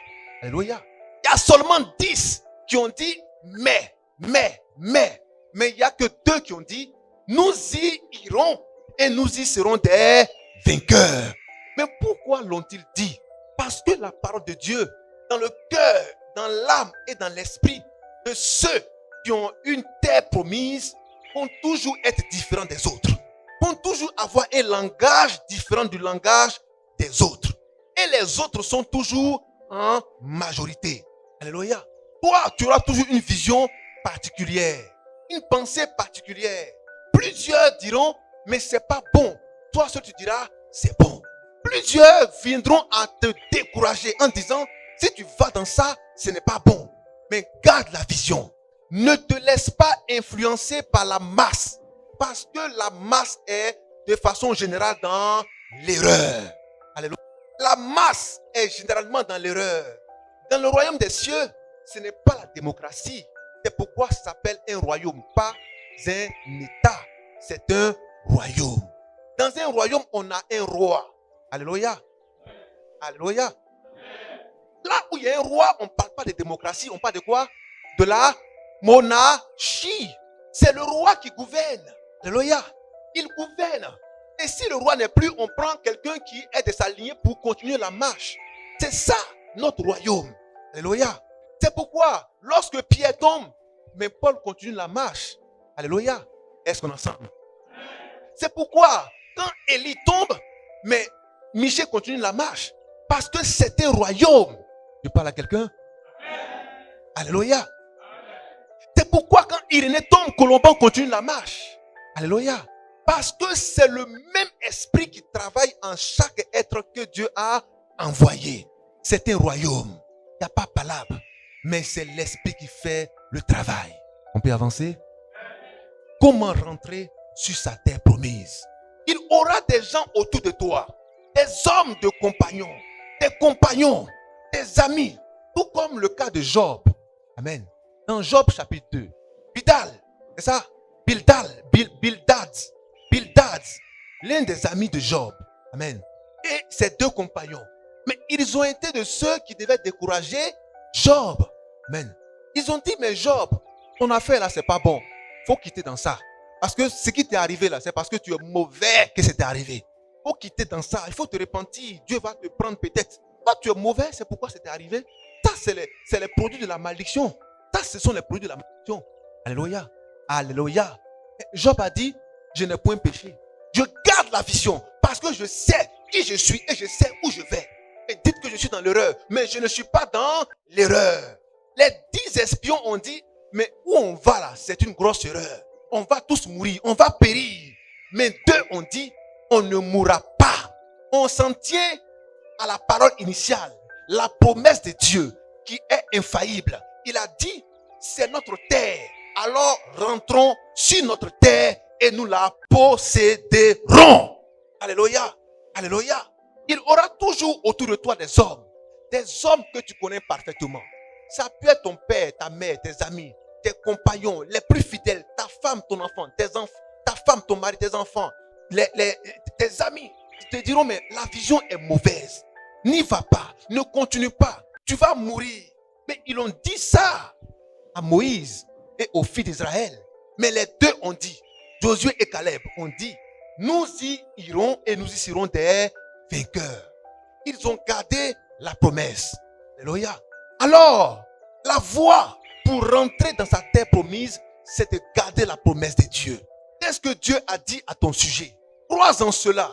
Alléluia. Il y a seulement 10 qui ont dit mais il n'y a que 2 qui ont dit nous y irons et nous y serons des vainqueurs. Mais pourquoi l'ont-ils dit? Parce que la parole de Dieu, dans le cœur, dans l'âme et dans l'esprit de ceux qui ont une terre promise, vont toujours être différents des autres. Vont toujours avoir un langage différent du langage des autres. Et les autres sont toujours en majorité. Alléluia. Toi, tu auras toujours une vision particulière, une pensée particulière. Plusieurs diront, mais c'est pas bon. Toi, ce que tu diras, c'est bon. Plusieurs viendront à te décourager en disant, si tu vas dans ça, ce n'est pas bon. Mais garde la vision. Ne te laisse pas influencer par la masse. Parce que la masse est de façon générale dans l'erreur. Alléluia. La masse est généralement dans l'erreur. Dans le royaume des cieux, ce n'est pas la démocratie. C'est pourquoi ça s'appelle un royaume, pas un État. C'est un royaume. Dans un royaume, on a un roi. Alléluia. Alléluia. Là où il y a un roi, on ne parle pas de démocratie. On parle de quoi? De la monarchie. C'est le roi qui gouverne. Alléluia. Il gouverne. Et si le roi n'est plus, on prend quelqu'un qui est de sa lignée pour continuer la marche. C'est ça, notre royaume. Alléluia. C'est pourquoi, lorsque Pierre tombe, mais Paul continue la marche. Alléluia. Est-ce qu'on est ensemble? C'est pourquoi, quand Élie tombe, mais Michel continue la marche. Parce que c'est un royaume. Je parle à quelqu'un? Alléluia. C'est pourquoi quand Irénée tombe, Colomban continue la marche. Alléluia. Parce que c'est le même esprit qui travaille en chaque être que Dieu a envoyé. C'est un royaume. Il n'y a pas palabre. Mais c'est l'esprit qui fait le travail. On peut avancer? Comment rentrer sur sa terre promise? Il aura des gens autour de toi. Des hommes de compagnons, des amis. Tout comme le cas de Job. Amen. Dans Job chapitre 2. Bildad, c'est ça? Bildad, l'un des amis de Job. Amen. Et ses deux compagnons. Mais ils ont été de ceux qui devaient décourager Job. Amen. Ils ont dit, mais Job, ton affaire là, c'est pas bon. Faut quitter dans ça. Parce que ce qui t'est arrivé là, c'est parce que tu es mauvais que c'est arrivé. Faut quitter dans ça. Il faut te repentir. Dieu va te prendre peut-être. Toi, tu es mauvais, c'est pourquoi c'était arrivé. Ça, c'est les produits de la malédiction. Ça, ce sont les produits de la malédiction. Alléluia. Alléluia. Job a dit, je n'ai point péché. Je garde la vision parce que je sais qui je suis et je sais où je vais. Et dites que je suis dans l'erreur, mais je ne suis pas dans l'erreur. Les 10 espions ont dit, mais où on va là, c'est une grosse erreur. On va tous mourir, on va périr. Mais 2 ont dit, on ne mourra pas. On s'en tient à la parole initiale, la promesse de Dieu qui est infaillible. Il a dit, c'est notre terre. Alors rentrons sur notre terre et nous la posséderons. Alléluia. Alléluia. Il aura toujours autour de toi des hommes que tu connais parfaitement. Ça peut être ton père, ta mère, tes amis, tes compagnons, les plus fidèles, ta femme, ton enfant, tes enfants, ta femme, ton mari, tes enfants, tes amis. Ils te diront, mais la vision est mauvaise. N'y va pas, ne continue pas, tu vas mourir. Mais ils ont dit ça à Moïse et aux filles d'Israël. Mais les 2 ont dit, Josué et Caleb ont dit, nous y irons et nous y serons des vainqueurs. Ils ont gardé la promesse. Alléluia. Alors, la voie pour rentrer dans sa terre promise, c'est de garder la promesse de Dieu. Qu'est-ce que Dieu a dit à ton sujet? Crois en cela.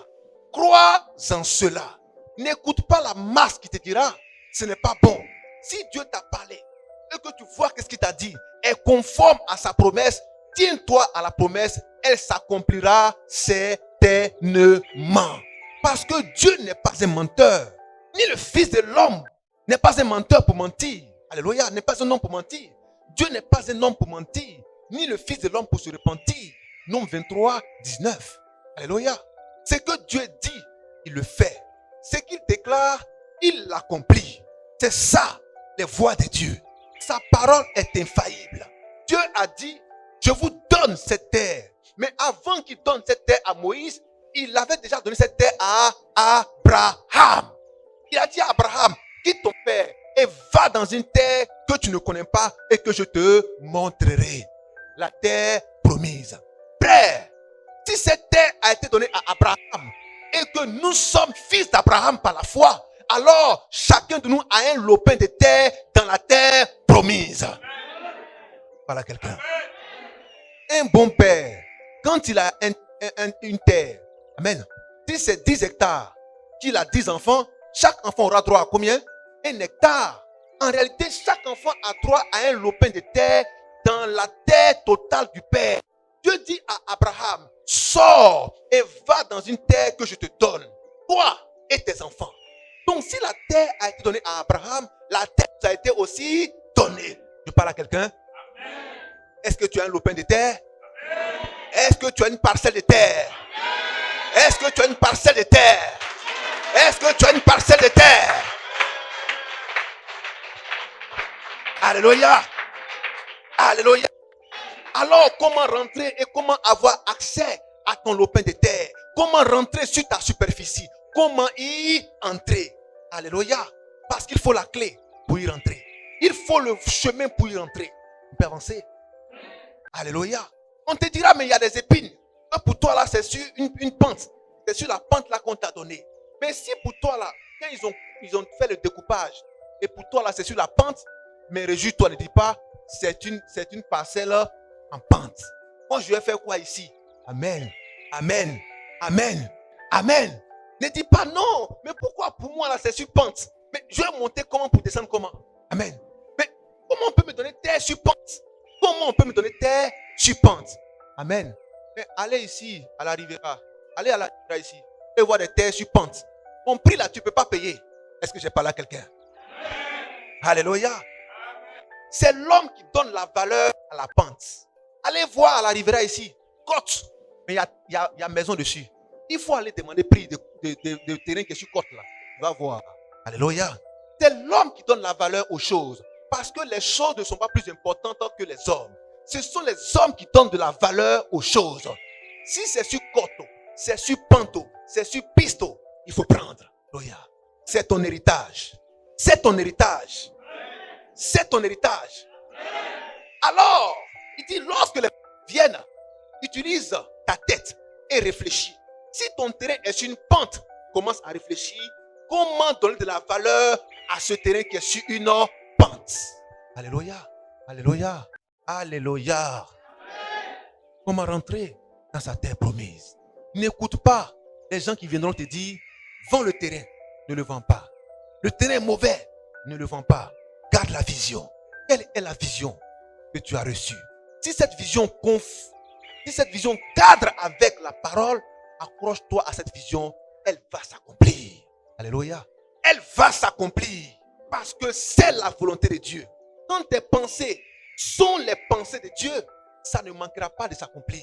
Crois en cela. N'écoute pas la masse qui te dira, ce n'est pas bon. Si Dieu t'a parlé et que tu vois qu'est-ce qu'il t'a dit est conforme à sa promesse, tiens-toi à la promesse, elle s'accomplira certainement. Parce que Dieu n'est pas un menteur, ni le Fils de l'homme n'est pas un menteur pour mentir. Alléluia, n'est pas un homme pour mentir. Dieu n'est pas un homme pour mentir, ni le Fils de l'homme pour se repentir. Nom 23, 19. Alléluia. Ce que Dieu dit, il le fait. Ce qu'il déclare, il l'accomplit. C'est ça, les voies de Dieu. Sa parole est infaillible. Dieu a dit, je vous donne cette terre. Mais avant qu'il donne cette terre à Moïse, il avait déjà donné cette terre à Abraham. Il a dit à Abraham, quitte ton père et va dans une terre que tu ne connais pas et que je te montrerai. La terre promise. Frère, si cette terre a été donnée à Abraham et que nous sommes fils d'Abraham par la foi, alors chacun de nous a un lopin de terre dans la terre promise. Voilà quelqu'un. Un bon père, quand il a une terre, amen, si c'est 10 hectares, qu'il a 10 enfants, chaque enfant aura droit à combien? 1 hectare. En réalité, chaque enfant a droit à un lopin de terre dans la terre totale du père. Dieu dit à Abraham, sors et va dans une terre que je te donne, toi et tes enfants. Donc si la terre a été donnée à Abraham, la terre a été aussi donnée. Je parle à quelqu'un? Est-ce que tu as un lopin de terre? Est-ce que tu as une parcelle de terre? Est-ce que tu as une parcelle de terre? Est-ce que tu as une parcelle de terre? Alléluia. Alléluia. Alors, comment rentrer et comment avoir accès à ton lopin de terre? Comment rentrer sur ta superficie? Comment y entrer? Alléluia. Parce qu'il faut la clé pour y rentrer. Il faut le chemin pour y rentrer. On peut avancer. Alléluia. On te dira, mais il y a des épines. Pour toi, là, c'est sur une pente. C'est sur la pente là qu'on t'a donné. Mais si pour toi, là, quand ils ont fait le découpage, et pour toi, là, c'est sur la pente, mais réjouis-toi, ne dis pas, c'est une parcelle en pente. Moi, je vais faire quoi ici? Amen. Amen. Amen. Amen. Ne dis pas non. Mais pourquoi pour moi, là, c'est sur pente? Mais je vais monter comment pour descendre comment? Amen. Mais comment on peut me donner terre sur pente? Comment on peut me donner terre sur pente? Amen. Mais allez ici, à la Riviera. Allez à la Riviera ici. Et voir des terres sur pente. Mon prix là, tu ne peux pas payer. Est-ce que j'ai parlé à quelqu'un? Alléluia. C'est l'homme qui donne la valeur à la pente. Allez voir à la Riviera ici. Côte. Mais il y a maison dessus. Il faut aller demander prix de terrain qui est sur côte là. Tu vas voir. Alléluia. C'est l'homme qui donne la valeur aux choses. Parce que les choses ne sont pas plus importantes que les hommes. Ce sont les hommes qui donnent de la valeur aux choses. Si c'est sur côte, c'est sur panto, c'est sur pisto, il faut prendre. Alléluia. C'est ton héritage. C'est ton héritage. C'est ton héritage. Alors, il dit, lorsque les viennent, utilise ta tête et réfléchis. Si ton terrain est sur une pente, commence à réfléchir. Comment donner de la valeur à ce terrain qui est sur une pente? Alléluia. Alléluia. Alléluia. Comment rentrer dans sa terre promise? N'écoute pas les gens qui viendront te dire, vends le terrain. Ne le vends pas. Le terrain est mauvais. Ne le vends pas. Garde la vision. Quelle est la vision que tu as reçue? Si cette vision cadre avec la parole, accroche-toi à cette vision. Elle va s'accomplir. Alléluia. Elle va s'accomplir. Parce que c'est la volonté de Dieu. Quand tes pensées sont les pensées de Dieu, ça ne manquera pas de s'accomplir.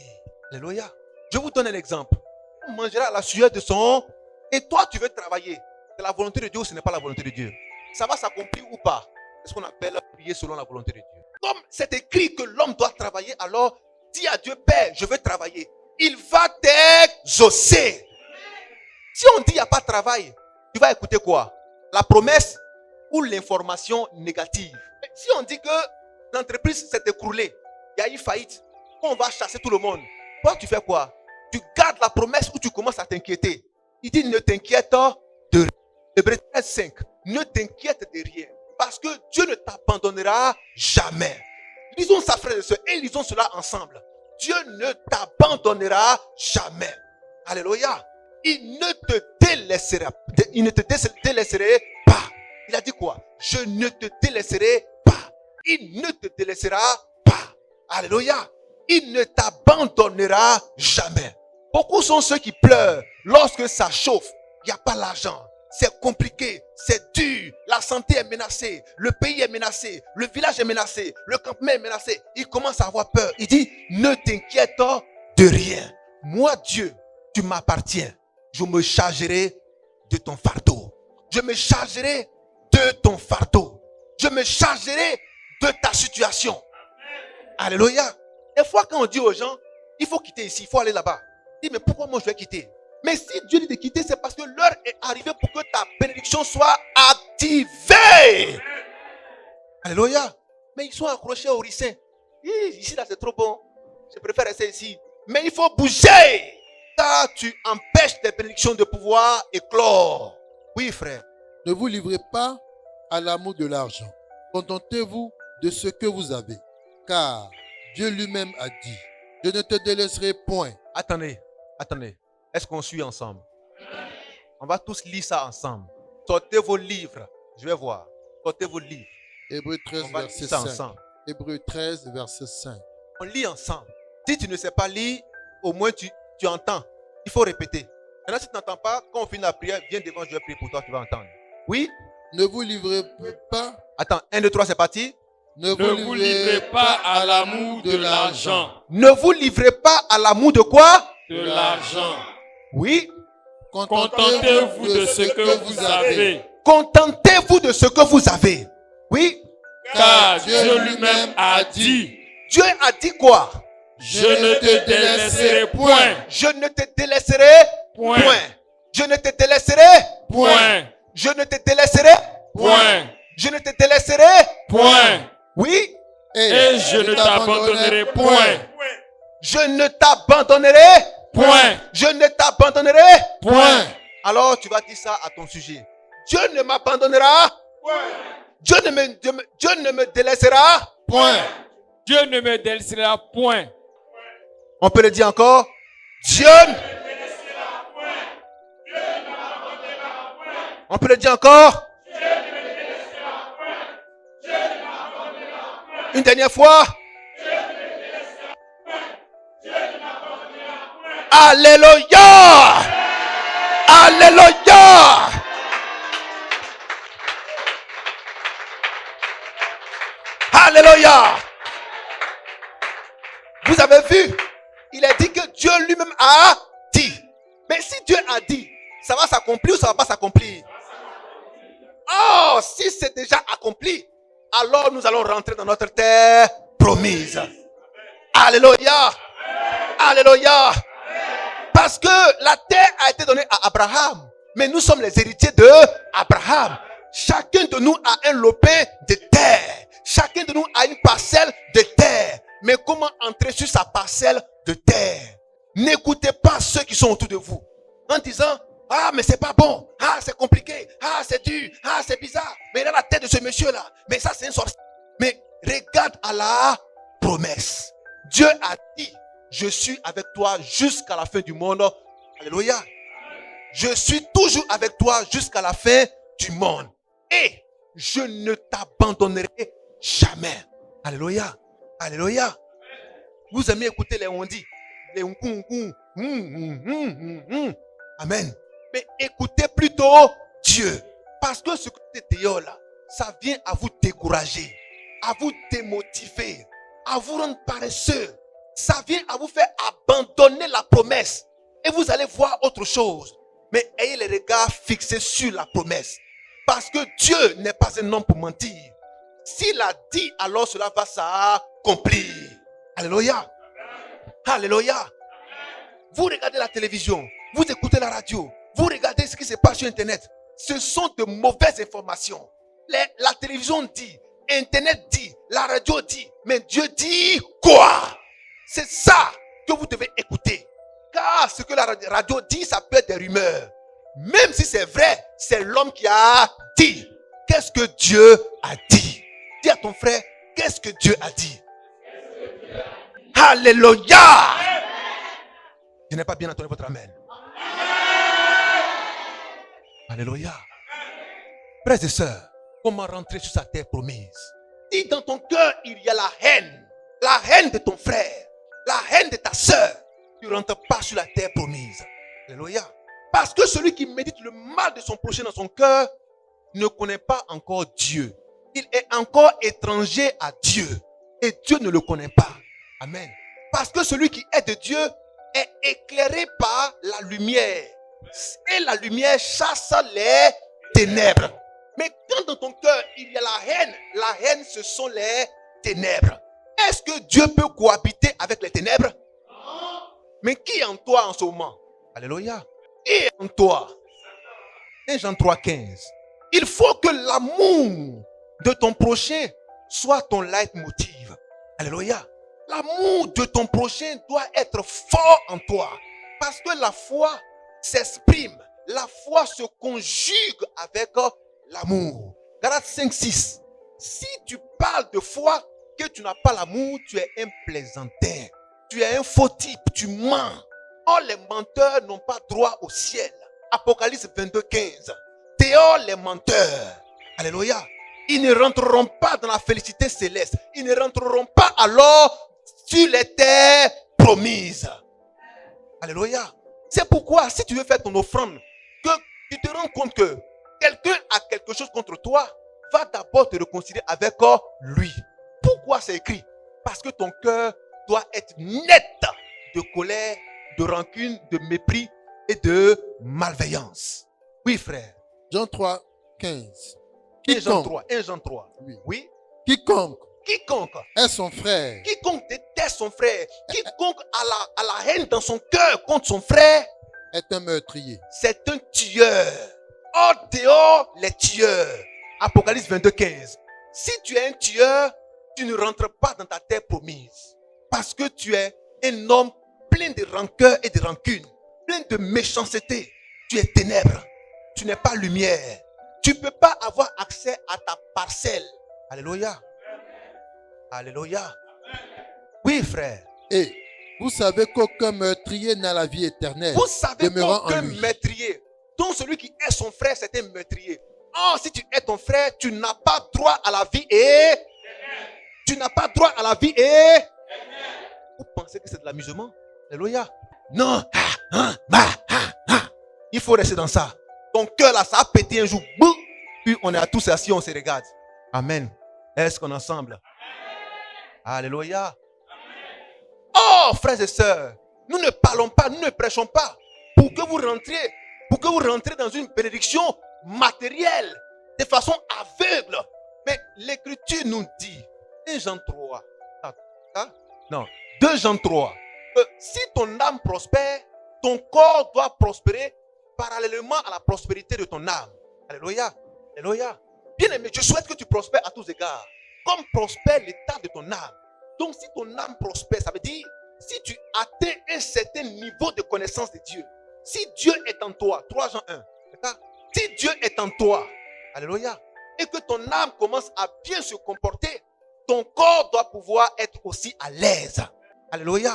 Alléluia. Je vous donne un exemple. On mangera à la sueur de son. Et toi, tu veux travailler. C'est la volonté de Dieu ou ce n'est pas la volonté de Dieu? Ça va s'accomplir ou pas? C'est ce qu'on appelle prier selon la volonté de Dieu. Comme c'est écrit que l'homme doit travailler, alors dis à Dieu, Père, je veux travailler. Il va t'exaucer. Si on dit il n'y a pas de travail, tu vas écouter quoi? La promesse ou l'information négative? Si on dit que l'entreprise s'est écroulée, il y a eu faillite, on va chasser tout le monde, toi tu fais quoi? Tu gardes la promesse ou tu commences à t'inquiéter? Il dit ne t'inquiète de rien. Hébreux 13:5. Ne t'inquiète de rien. Parce que Dieu ne t'abandonnera jamais. Lisons ça, frères et sœurs, et lisons cela ensemble. Dieu ne t'abandonnera jamais. Alléluia. Il ne te délaissera pas. Il a dit quoi? Je ne te délaisserai pas. Il ne te délaissera pas. Alléluia. Il ne t'abandonnera jamais. Beaucoup sont ceux qui pleurent lorsque ça chauffe. Il n'y a pas l'argent. C'est compliqué, c'est dur, la santé est menacée, le pays est menacé, le village est menacé, le campement est menacé. Il commence à avoir peur. Il dit, ne t'inquiète de rien. Moi, Dieu, tu m'appartiens. Je me chargerai de ton fardeau. Je me chargerai de ton fardeau. Je me chargerai de ta situation. Alléluia. Des fois, quand on dit aux gens, il faut quitter ici, il faut aller là-bas. Il dit, mais pourquoi moi je vais quitter? Mais si Dieu dit de quitter, c'est parce que l'heure est arrivée pour que ta bénédiction soit activée. Alléluia. Mais ils sont accrochés au ricin. Ici, là, c'est trop bon. Je préfère rester ici. Mais il faut bouger. Car tu empêches tes bénédictions de pouvoir éclore. Oui, frère. Ne vous livrez pas à l'amour de l'argent. Contentez-vous de ce que vous avez. Car Dieu lui-même a dit, je ne te délaisserai point. Attendez. Est-ce qu'on suit ensemble? On va tous lire ça ensemble. Sortez vos livres. Je vais voir. Sortez vos livres. Hébreux 13, On va verset lire ça 5. ensemble. Hébreux 13, verset 5. On lit ensemble. Si tu ne sais pas lire, au moins tu entends. Il faut répéter. Maintenant, si tu n'entends pas, quand on finit la prière, viens devant, je vais prier pour toi, tu vas entendre. Oui? Ne vous livrez pas. Attends, 1, 2, 3, c'est parti. Ne Ne vous livrez pas à l'amour de l'argent. Ne vous livrez pas à l'amour de quoi? De l'argent. Oui. Contentez-vous de ce que vous avez. Contentez-vous de ce que vous avez. Oui. Car Dieu lui-même a dit, Dieu a dit quoi? je ne te délaisserai point. Je ne te délaisserai Point. point. Je ne te délaisserai Point. Je ne te délaisserai Point. Je ne te délaisserai Point. Oui. Et je ne t'abandonnerai point. Je ne t'abandonnerai Point. Je ne t'abandonnerai Point. Alors tu vas dire ça à ton sujet. Dieu ne m'abandonnera. Dieu ne me délaissera. Point. Dieu ne me délaissera point. On peut le dire encore. Dieu. On peut le dire encore. Une dernière fois. Alléluia. Alléluia. Alléluia. Vous avez vu, il a dit que Dieu lui-même a dit. Mais si Dieu a dit, ça va s'accomplir ou ça va pas s'accomplir? Oh, si c'est déjà accompli, alors nous allons rentrer dans notre terre promise. Alléluia. Alléluia. Parce que la terre a été donnée à Abraham. Mais nous sommes les héritiers de Abraham. Chacun de nous a un lopin de terre. Chacun de nous a une parcelle de terre. Mais comment entrer sur sa parcelle de terre? N'écoutez pas ceux qui sont autour de vous. En disant, ah mais c'est pas bon. Ah c'est compliqué. Ah c'est dur. Ah c'est bizarre. Mais il a la tête de ce monsieur-là. Mais ça c'est une sorcière. Mais regarde à la promesse. Dieu a dit, je suis avec toi jusqu'à la fin du monde. Alléluia. Je suis toujours avec toi jusqu'à la fin du monde. Et je ne t'abandonnerai jamais. Alléluia. Alléluia. Vous aimez écouter les on-dit. Les Amen. Mais écoutez plutôt Dieu. Parce que ce côté dehors là, ça vient à vous décourager, à vous démotiver, à vous rendre paresseux. Ça vient à vous faire abandonner la promesse. Et vous allez voir autre chose. Mais ayez les regards fixés sur la promesse. Parce que Dieu n'est pas un homme pour mentir. S'il a dit, alors cela va s'accomplir. Alléluia. Alléluia. Vous regardez la télévision, vous écoutez la radio, vous regardez ce qui se passe sur Internet. Ce sont de mauvaises informations. La télévision dit, Internet dit, la radio dit, mais Dieu dit quoi? C'est ça que vous devez écouter. Car ce que la radio dit, ça peut être des rumeurs. Même si c'est vrai, c'est l'homme qui a dit. Qu'est-ce que Dieu a dit? Dis à ton frère, qu'est-ce que Dieu a dit? Alléluia. Je n'ai pas bien entendu votre amen. Alléluia. Frères et sœurs, comment rentrer sur sa terre promise? Si dans ton cœur il y a la haine de ton frère, la haine de ta sœur, tu ne rentres pas sur la terre promise. Alléluia. Parce que celui qui médite le mal de son prochain dans son cœur ne connaît pas encore Dieu. Il est encore étranger à Dieu. Et Dieu ne le connaît pas. Amen. Parce que celui qui est de Dieu est éclairé par la lumière. Et la lumière chasse les ténèbres. Mais quand dans ton cœur il y a la haine ce sont les ténèbres. Est-ce que Dieu peut cohabiter avec les ténèbres? Mais qui est en toi en ce moment? Alléluia. Qui est en toi? 1 Jean 3,15. Il faut que l'amour de ton prochain soit ton leitmotiv. Alléluia. L'amour de ton prochain doit être fort en toi. Parce que la foi s'exprime. La foi se conjugue avec l'amour. Galates 5,6. Si tu parles de foi, que tu n'as pas l'amour, tu es un plaisantin. Tu es un faux type, tu mens. Or, les menteurs n'ont pas droit au ciel. Apocalypse 22,15. Dehors les menteurs. Alléluia. Ils ne rentreront pas dans la félicité céleste. Ils ne rentreront pas alors sur les terres promises. Alléluia. C'est pourquoi, si tu veux faire ton offrande, que tu te rends compte que quelqu'un a quelque chose contre toi, va d'abord te réconcilier avec lui. Pourquoi c'est écrit? Parce que ton cœur doit être net de colère, de rancune, de mépris et de malveillance. Oui, frère. Jean 3, 15. 1 Jean 3. 1 Jean 3. Oui. Oui. Quiconque Quiconque est son frère déteste son frère, quiconque a la haine dans son cœur contre son frère, est un meurtrier. c'est un tueur. Hors dehors, les tueurs. Apocalypse 22, 15. Si tu es un tueur, tu ne rentres pas dans ta terre promise. Parce que tu es un homme plein de rancœur et de rancune, plein de méchanceté. Tu es ténèbres. Tu n'es pas lumière. Tu ne peux pas avoir accès à ta parcelle. Alléluia. Alléluia. Oui, frère. Et vous savez qu'aucun meurtrier n'a la vie éternelle. Vous savez demeurant en qu'aucun lui. meurtrier, donc celui qui est son frère, c'est un meurtrier. Or, si tu es ton frère, tu n'as pas droit à la vie et tu n'as pas droit à la vie et vous pensez que c'est de l'amusement? Alléluia. Non. Il faut rester dans ça. Ton cœur là, ça a pété un jour. Boum. Puis on est tous assis, on se regarde. Amen. Est-ce qu'on est ensemble? Alléluia. Oh, frères et sœurs, nous ne parlons pas, nous ne prêchons pas pour que vous rentriez dans une bénédiction matérielle de façon aveugle. Mais l'Écriture nous dit, 1 Jean 3, non, 2 Jean 3, que si ton âme prospère, ton corps doit prospérer parallèlement à la prospérité de ton âme. Alléluia. Alléluia. Bien aimé, je souhaite que tu prospères à tous égards, comme prospère l'état de ton âme. Donc, si ton âme prospère, ça veut dire, si tu atteins un certain niveau de connaissance de Dieu, si Dieu est en toi, 3 Jean 1, si Dieu est en toi, alléluia, et que ton âme commence à bien se comporter, ton corps doit pouvoir être aussi à l'aise. Alléluia.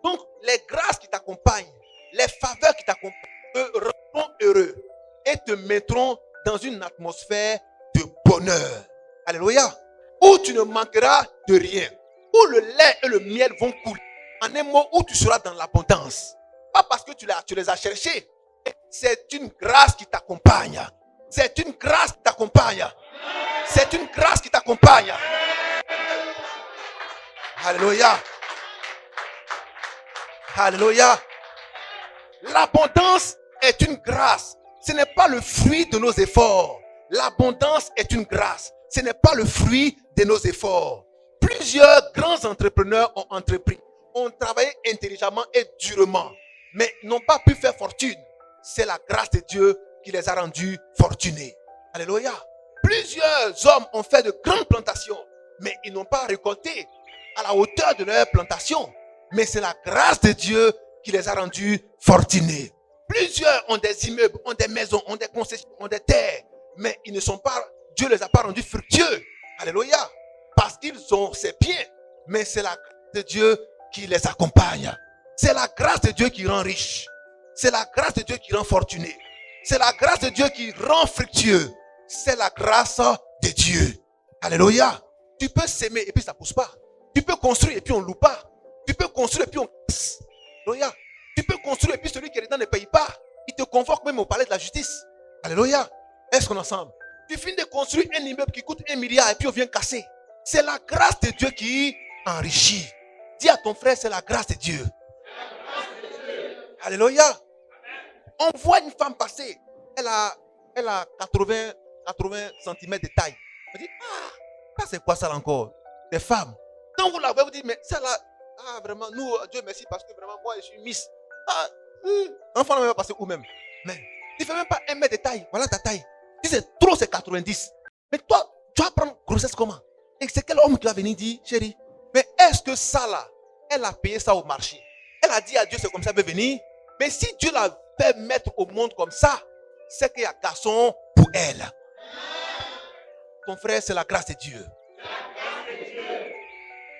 Donc, les grâces qui t'accompagnent, les faveurs qui t'accompagnent, te rendront heureux et te mettront dans une atmosphère de bonheur. Alléluia. Où tu ne manqueras de rien. Où le lait et le miel vont couler. En un mot, où tu seras dans l'abondance. Pas parce que tu les as cherchés. C'est une grâce qui t'accompagne. C'est une grâce qui t'accompagne. C'est une grâce qui t'accompagne. Alléluia. Alléluia. L'abondance est une grâce. Ce n'est pas le fruit de nos efforts. L'abondance est une grâce. Ce n'est pas le fruit de nos efforts. Plusieurs grands entrepreneurs ont entrepris, ont travaillé intelligemment et durement, mais n'ont pas pu faire fortune. C'est la grâce de Dieu qui les a rendus fortunés. Alléluia. Plusieurs hommes ont fait de grandes plantations, mais ils n'ont pas récolté à la hauteur de leur plantation. Mais c'est la grâce de Dieu qui les a rendus fortunés. Plusieurs ont des immeubles, ont des maisons, ont des concessions, ont des terres, mais ils ne sont pas, Dieu ne les a pas rendus fructueux. Alléluia. Parce qu'ils ont ces biens, mais c'est la grâce de Dieu qui les accompagne. C'est la grâce de Dieu qui rend riche. C'est la grâce de Dieu qui rend fortuné. C'est la grâce de Dieu qui rend fructueux. C'est la grâce de Dieu. Alléluia. Tu peux s'aimer et puis ça ne pousse pas. Tu peux construire et puis on ne loue pas. Tu peux construire et puis on casse. Alléluia. Tu peux construire et puis celui qui est dedans ne paye pas. Il te convoque même au palais de la justice. Alléluia. Est-ce qu'on est ensemble? Tu finis de construire un immeuble qui coûte 1 milliard et puis on vient casser. C'est la grâce de Dieu qui enrichit. Dis à ton frère, c'est la grâce de Dieu. Alléluia. On voit une femme passer. Elle a 80 cm de taille. On dit, ça c'est quoi ça encore? Des femmes. Quand vous la voyez, vous dites, mais celle-là, vraiment, nous, Dieu merci, parce que vraiment, moi, je suis Miss. L'enfant ne va passer où même? Mais tu ne fais même pas 1 mètre de taille. Voilà ta taille. Si c'est trop, c'est 90. Mais toi, tu vas prendre grossesse comment? Et c'est quel homme qui va venir dire, chérie, mais est-ce que ça là, elle a payé ça au marché? Elle a dit à Dieu, c'est comme ça, elle veut venir. Mais si Dieu l'a fait mettre au monde comme ça, c'est qu'il y a garçon pour elle. Ton frère, c'est la grâce de Dieu.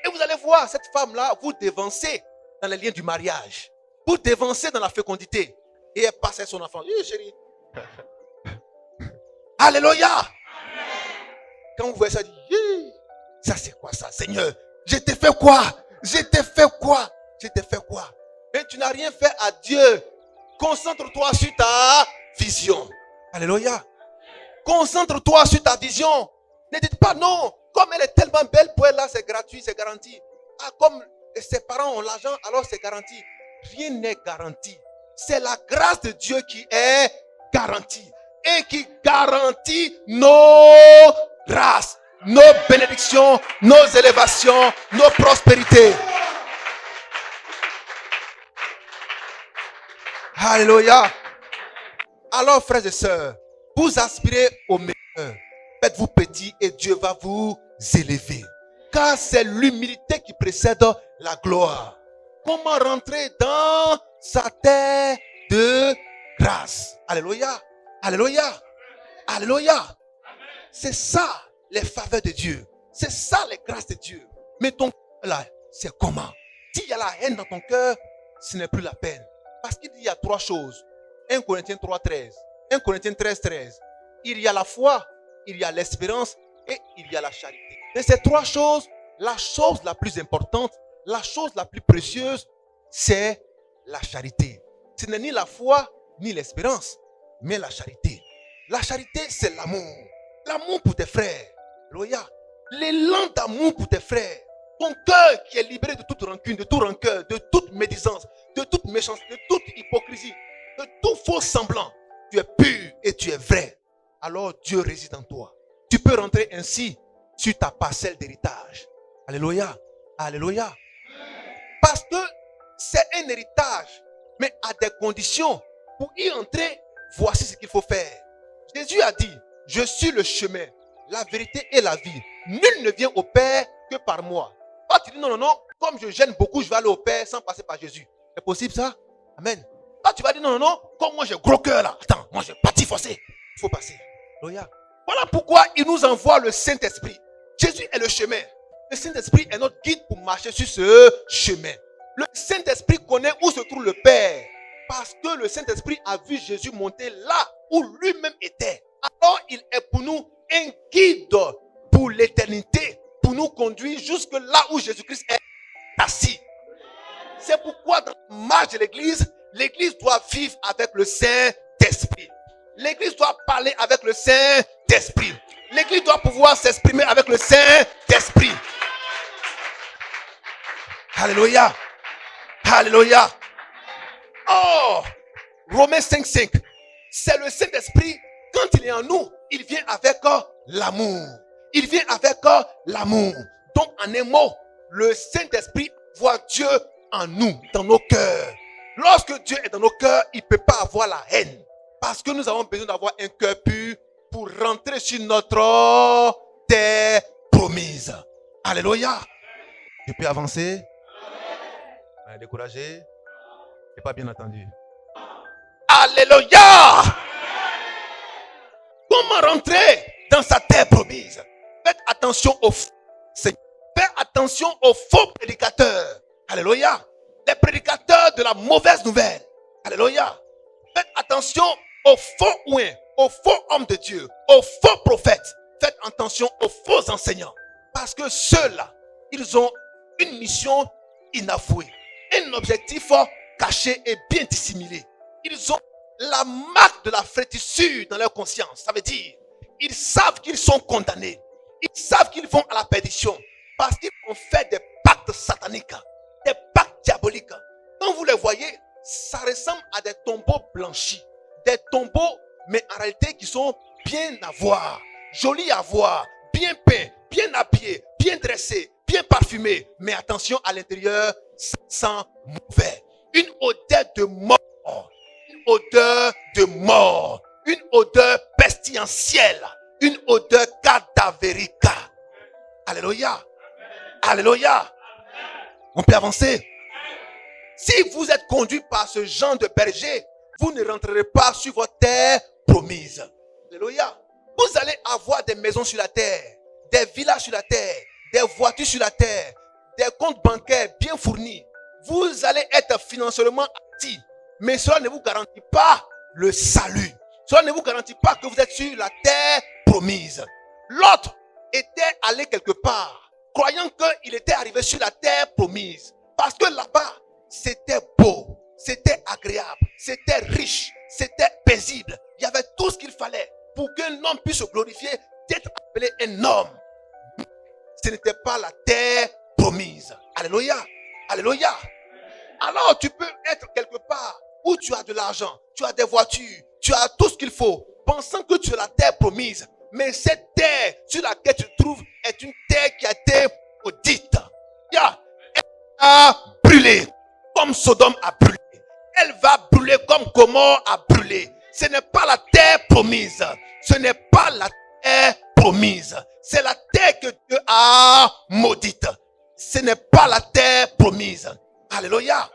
Et vous allez voir, cette femme-là, vous dévancez dans les liens du mariage. Vous dévancez dans la fécondité. Et elle passe à son enfant. Chérie. Alléluia. Quand vous voyez ça, dit, ça c'est quoi ça, Seigneur? Je t'ai fait quoi? Je t'ai fait quoi? Je t'ai fait quoi? Mais tu n'as rien fait à Dieu. Concentre-toi sur ta vision. Alléluia. Concentre-toi sur ta vision. Ne dites pas non. Comme elle est tellement belle, pour elle là, c'est gratuit, c'est garanti. Ah, comme ses parents ont l'argent, alors c'est garanti. Rien n'est garanti. C'est la grâce de Dieu qui est garantie et qui garantit nos grâces, nos bénédictions, nos élévations, nos prospérités. Alléluia. Alors, frères et sœurs, vous aspirez au meilleur. Faites-vous petit et Dieu va vous élever. Car c'est l'humilité qui précède la gloire. Comment rentrer dans sa terre de grâce? Alléluia. Alléluia. Alléluia. C'est ça les faveurs de Dieu. C'est ça les grâces de Dieu. Mais ton cœur là, c'est comment? S'il y a la haine dans ton cœur, ce n'est plus la peine. Parce qu'il y a trois choses. 1 Corinthiens 3:13. 1 Corinthiens 13:13. Il y a la foi, il y a l'espérance et il y a la charité. Et ces trois choses, la chose la plus importante, la chose la plus précieuse, c'est la charité. Ce n'est ni la foi, ni l'espérance, mais la charité. La charité, c'est l'amour. L'amour pour tes frères. Alléluia. L'élan d'amour pour tes frères. Ton cœur qui est libéré de toute rancune, de tout rancœur, de toute médisance, de toute méchanceté, de toute hypocrisie, de tout faux semblant. Tu es pur et tu es vrai. Alors Dieu réside en toi. Tu peux rentrer ainsi sur ta parcelle d'héritage. Alléluia. Alléluia. Parce que c'est un héritage, mais à des conditions. Pour y entrer, voici ce qu'il faut faire. Jésus a dit, je suis le chemin, la vérité et la vie. Nul ne vient au Père que par moi. Toi, tu dis non, non, non, comme je gêne beaucoup, je vais aller au Père sans passer par Jésus. C'est possible ça? Amen. Toi, tu vas dire non, non, non, comme moi j'ai gros cœur là. Attends, moi j'ai parti forcé. Il faut passer. Alléluia. Voilà pourquoi il nous envoie le Saint-Esprit. Jésus est le chemin. Le Saint-Esprit est notre guide pour marcher sur ce chemin. Le Saint-Esprit connaît où se trouve le Père. Parce que le Saint-Esprit a vu Jésus monter là où lui-même était. Alors il est pour nous un guide pour l'éternité. Pour nous conduire jusque là où Jésus-Christ est assis. C'est pourquoi dans la marche de l'église, l'église doit vivre avec le Saint-Esprit. L'église doit parler avec le Saint-Esprit. L'église doit pouvoir s'exprimer avec le Saint-Esprit. Alléluia. Alléluia. Oh, Romains 5:5. C'est le Saint-Esprit, quand il est en nous, il vient avec l'amour. Il vient avec l'amour. Donc, en un mot, le Saint-Esprit voit Dieu en nous, dans nos cœurs. Lorsque Dieu est dans nos cœurs, il ne peut pas avoir la haine. Parce que nous avons besoin d'avoir un cœur pur pour rentrer sur notre terre promise. Alléluia. Tu peux avancer? Découragé? Je n'ai pas bien entendu. Alléluia. Comment rentrer dans sa terre promise? Faites attention aux faux seigneurs. Faites attention aux faux prédicateurs. Alléluia. Les prédicateurs de la mauvaise nouvelle. Alléluia. Faites attention aux faux ouins, aux faux hommes de Dieu, aux faux prophètes. Faites attention aux faux enseignants. Parce que ceux-là, ils ont une mission inavouée. Un objectif caché et bien dissimulé. Ils ont la marque de la flétrissure dans leur conscience. Ça veut dire, ils savent qu'ils sont condamnés. Ils savent qu'ils vont à la perdition. Parce qu'ils ont fait des pactes sataniques, des pactes diaboliques. Quand vous les voyez, ça ressemble à des tombeaux blanchis. Des tombeaux, mais en réalité qui sont bien à voir, jolis à voir, bien peints, bien habillés, bien dressés, bien parfumés. Mais attention, à l'intérieur, ça sent mauvais. Une odeur de mort. Une odeur de mort. Une odeur pestilentielle. Une odeur cadavérique. Alléluia. Alléluia. On peut avancer. Si vous êtes conduit par ce genre de berger, vous ne rentrerez pas sur votre terre promise. Alléluia. Vous allez avoir des maisons sur la terre, des villas sur la terre, des voitures sur la terre, des comptes bancaires bien fournis. Vous allez être financièrement actif, mais cela ne vous garantit pas le salut. Cela ne vous garantit pas que vous êtes sur la terre promise. L'autre était allé quelque part, croyant qu'il était arrivé sur la terre promise. Parce que là-bas, c'était beau, c'était agréable, c'était riche, c'était paisible. Il y avait tout ce qu'il fallait pour qu'un homme puisse se glorifier d'être appelé un homme. ce n'était pas la terre promise. Alléluia. Alléluia. Alors tu peux être quelque part où tu as de l'argent, tu as des voitures, tu as tout ce qu'il faut, pensant que tu as la terre promise. Mais cette terre sur laquelle tu te trouves est une terre qui a été maudite. Elle a brûlé comme Sodome a brûlé. Elle va brûler comme Gomorrhe a brûlé. Ce n'est pas la terre promise. Ce n'est pas la terre promise. C'est la terre que Dieu a maudite. Ce n'est pas la terre promise. Alléluia.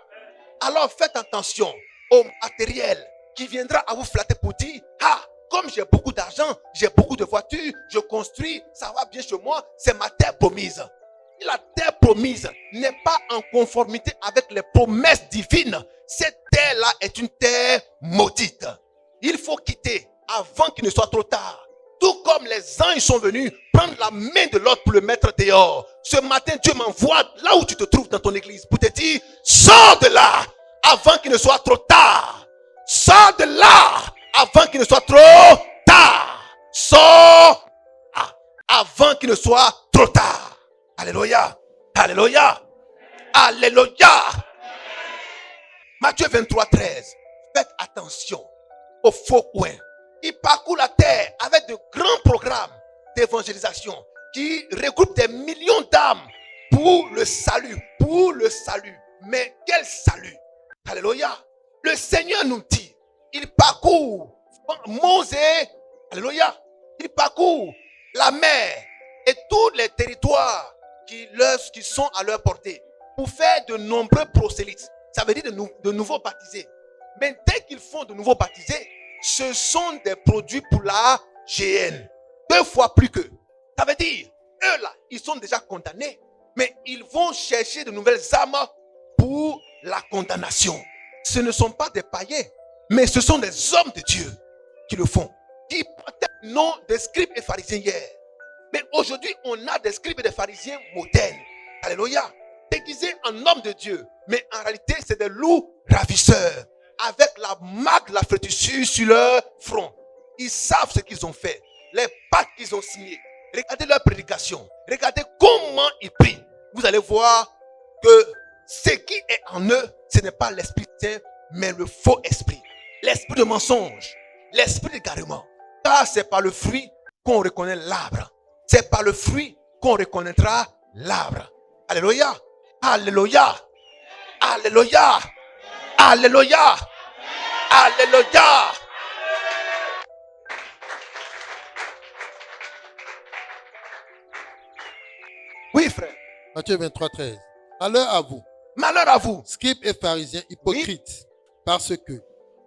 Alors faites attention au matériel qui viendra à vous flatter pour dire, ah, comme j'ai beaucoup d'argent, j'ai beaucoup de voitures, je construis, ça va bien chez moi, c'est ma terre promise. La terre promise n'est pas en conformité avec les promesses divines. Cette terre-là est une terre maudite. Il faut quitter avant qu'il ne soit trop tard. Tout comme les anges sont venus prendre la main de l'autre pour le mettre dehors. Ce matin, Dieu m'envoie là où tu te trouves dans ton église pour te dire, sors de là avant qu'il ne soit trop tard. Sors de là avant qu'il ne soit trop tard. Sors avant qu'il ne soit trop tard. Alléluia. Alléluia. Alléluia. Matthieu 23, 13. Faites attention aux faux coins. Il parcourt la terre avec de grands programmes d'évangélisation qui regroupent des millions d'âmes pour le salut. Pour le salut. Mais quel salut? Alléluia. Le Seigneur nous dit, il parcourt Mosée. Alléluia. Il parcourt la mer et tous les territoires qui sont à leur portée pour faire de nombreux prosélytes. Ça veut dire de nouveaux baptisés. Mais dès qu'ils font de nouveaux baptisés, ce sont des produits pour la GN. 2 fois plus qu'eux. Ça veut dire, eux là, ils sont déjà condamnés. Mais ils vont chercher de nouvelles âmes pour la condamnation. Ce ne sont pas des païens, mais ce sont des hommes de Dieu qui le font. Qui portaient le nom des scribes et pharisiens hier. Mais aujourd'hui, on a des scribes et des pharisiens modernes. Alléluia. Déguisés en hommes de Dieu. Mais en réalité, c'est des loups ravisseurs. Avec la marque de la flétrissure sur leur front. Ils savent ce qu'ils ont fait. Les pactes qu'ils ont signés. Regardez leur prédication. Regardez comment ils prient. Vous allez voir que ce qui est en eux, ce n'est pas l'Esprit Saint, mais le faux esprit. L'esprit de mensonge. L'esprit d'égarement. Car c'est par le fruit qu'on reconnaît l'arbre. C'est par le fruit qu'on reconnaîtra l'arbre. Alléluia. Alléluia. Alléluia. Alléluia. Alléluia. Oui, frère. Matthieu 23, 13. Malheur à vous, Malheur à vous. scribes et pharisiens hypocrites, parce que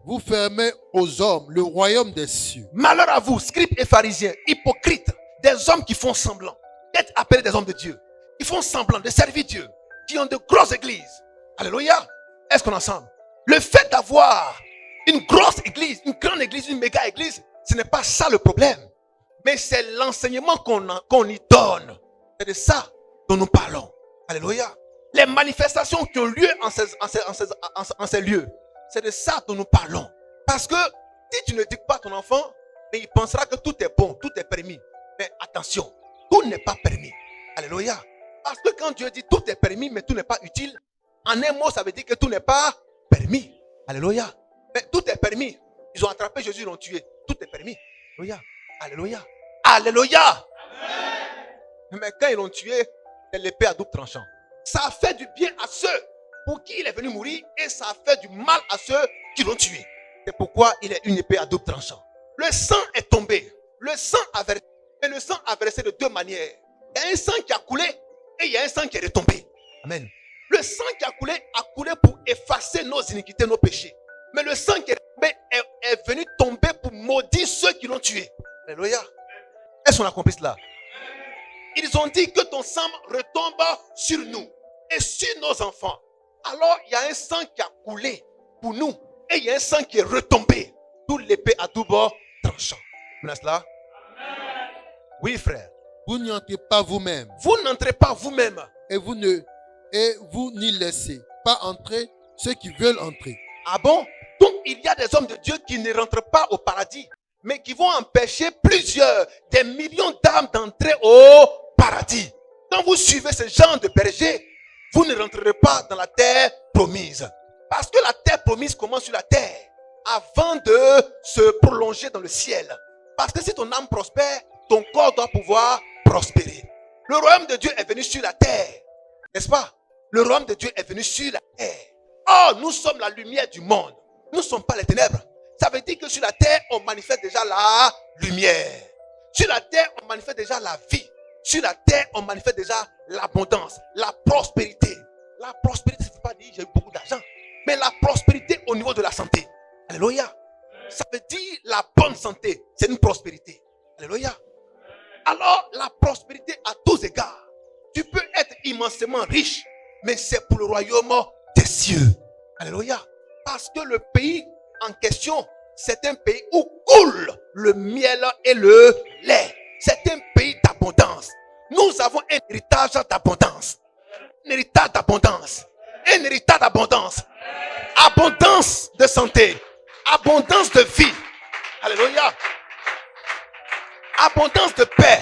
vous fermez aux hommes le royaume des cieux. Malheur à vous, scribes et pharisiens, hypocrites, des hommes qui font semblant d'être appelés des hommes de Dieu, qui font semblant de servir Dieu, qui ont de grosses églises. Alléluia. Est-ce qu'on est ensemble? Le fait d'avoir une grosse église, une grande église, une méga église, ce n'est pas ça le problème. Mais c'est l'enseignement qu'on y donne. C'est de ça dont nous parlons. Alléluia. Les manifestations qui ont lieu en ces lieux, c'est de ça dont nous parlons. Parce que si tu ne dis pas à ton enfant, mais il pensera que tout est bon, tout est permis. Mais attention, tout n'est pas permis. Alléluia. Parce que quand Dieu dit tout est permis, mais tout n'est pas utile, en un mot, ça veut dire que tout n'est pas permis. Alléluia. Mais tout est permis. Ils ont attrapé Jésus, ils l'ont tué. Tout est permis. Alléluia. Alléluia. Alléluia. Mais quand ils l'ont tué, c'est l'épée à double tranchant. Ça a fait du bien à ceux pour qui il est venu mourir et ça a fait du mal à ceux qui l'ont tué. C'est pourquoi il est une épée à double tranchant. Le sang est tombé. Le sang a versé. Et le sang a versé de 2 manières. Il y a un sang qui a coulé et il y a un sang qui est retombé. Amen. Le sang qui a coulé pour effacer nos iniquités, nos péchés. Mais le sang qui est tombé est venu tomber pour maudire ceux qui l'ont tué. Alléluia. Est-ce qu'on a compris cela? Ils ont dit que ton sang retombe sur nous et sur nos enfants. Alors il y a un sang qui a coulé pour nous et il y a un sang qui est retombé. D'où l'épée à double tranchant. Vous êtes là? Oui, frère. Vous n'y entrez pas vous-même. Vous n'entrez pas vous-même. Et vous n'y laissez pas entrer ceux qui veulent entrer. Ah bon? Donc il y a des hommes de Dieu qui ne rentrent pas au paradis, mais qui vont empêcher des millions d'âmes d'entrer au paradis. Quand vous suivez ce genre de berger, vous ne rentrerez pas dans la terre promise. Parce que la terre promise commence sur la terre avant de se prolonger dans le ciel. Parce que si ton âme prospère, ton corps doit pouvoir prospérer. Le royaume de Dieu est venu sur la terre. N'est-ce pas? Le royaume de Dieu est venu sur la terre. Oh, nous sommes la lumière du monde. Nous ne sommes pas les ténèbres. Ça veut dire que sur la terre, on manifeste déjà la lumière. Sur la terre, on manifeste déjà la vie. Sur la terre, on manifeste déjà l'abondance, la prospérité. La prospérité, ça ne veut pas dire j'ai eu beaucoup d'argent. Mais la prospérité au niveau de la santé. Alléluia. Ça veut dire la bonne santé. C'est une prospérité. Alléluia. Alors, la prospérité à tous égards. Tu peux être immensément riche, mais c'est pour le royaume des cieux. Alléluia. Parce que le pays en question, c'est un pays où coule le miel et le lait. C'est un pays d'abondance. Nous avons un héritage d'abondance. Un héritage d'abondance. Un héritage d'abondance. Abondance de santé. Abondance de vie. Alléluia. Abondance de paix.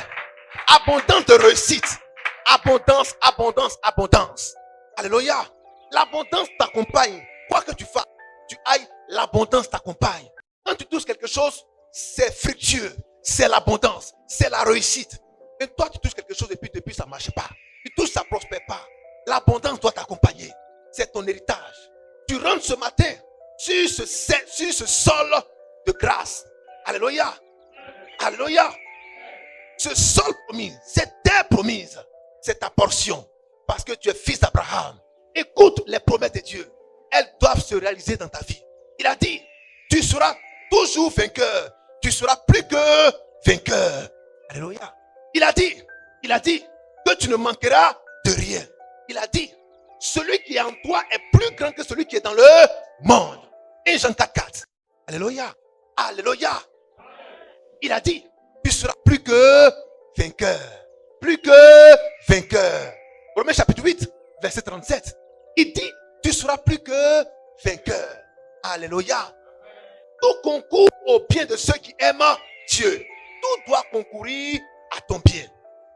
Abondance de réussite. Abondance, abondance, abondance. Alléluia. L'abondance t'accompagne. Quoi que tu fasses, tu ailles, l'abondance t'accompagne. Quand tu touches quelque chose, c'est fructueux. C'est l'abondance. C'est la réussite. Et toi, tu touches quelque chose et puis depuis, ça ne marche pas. Tu touches, ça ne prospère pas. L'abondance doit t'accompagner. C'est ton héritage. Tu rentres ce matin sur ce sol de grâce. Alléluia. Alléluia. Ce sol promis, cette terre promise, c'est ta portion. Parce que tu es fils d'Abraham. Écoute les promesses de Dieu. Elles doivent se réaliser dans ta vie. Il a dit, tu seras toujours vainqueur. Tu seras plus que vainqueur. Alléluia. Il a dit que tu ne manqueras de rien. Il a dit, celui qui est en toi est plus grand que celui qui est dans le monde. Et Jean 4. Alléluia. Alléluia. Il a dit, tu seras plus que vainqueur. Plus que vainqueur. Romains chapitre 8, verset 37. Il dit, tu seras plus que vainqueur. Alléluia. Tout concourt au bien de ceux qui aiment Dieu. Tout doit concourir à ton bien.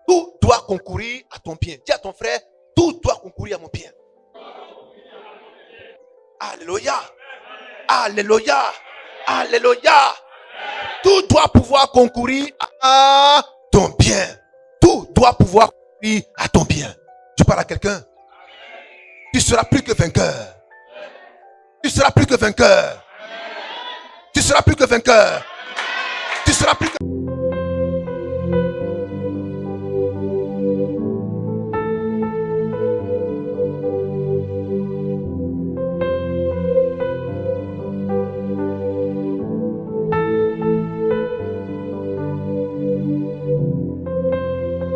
Tout doit concourir à ton bien. Dis à ton frère, tout doit concourir à mon bien. Alléluia. Alléluia. Alléluia. Tout doit pouvoir concourir à ton bien. Tout doit pouvoir concourir à ton bien. Tu parles à quelqu'un. Tu seras plus que vainqueur. Tu seras plus que vainqueur. Tu seras plus que vainqueur. Tu seras plus que...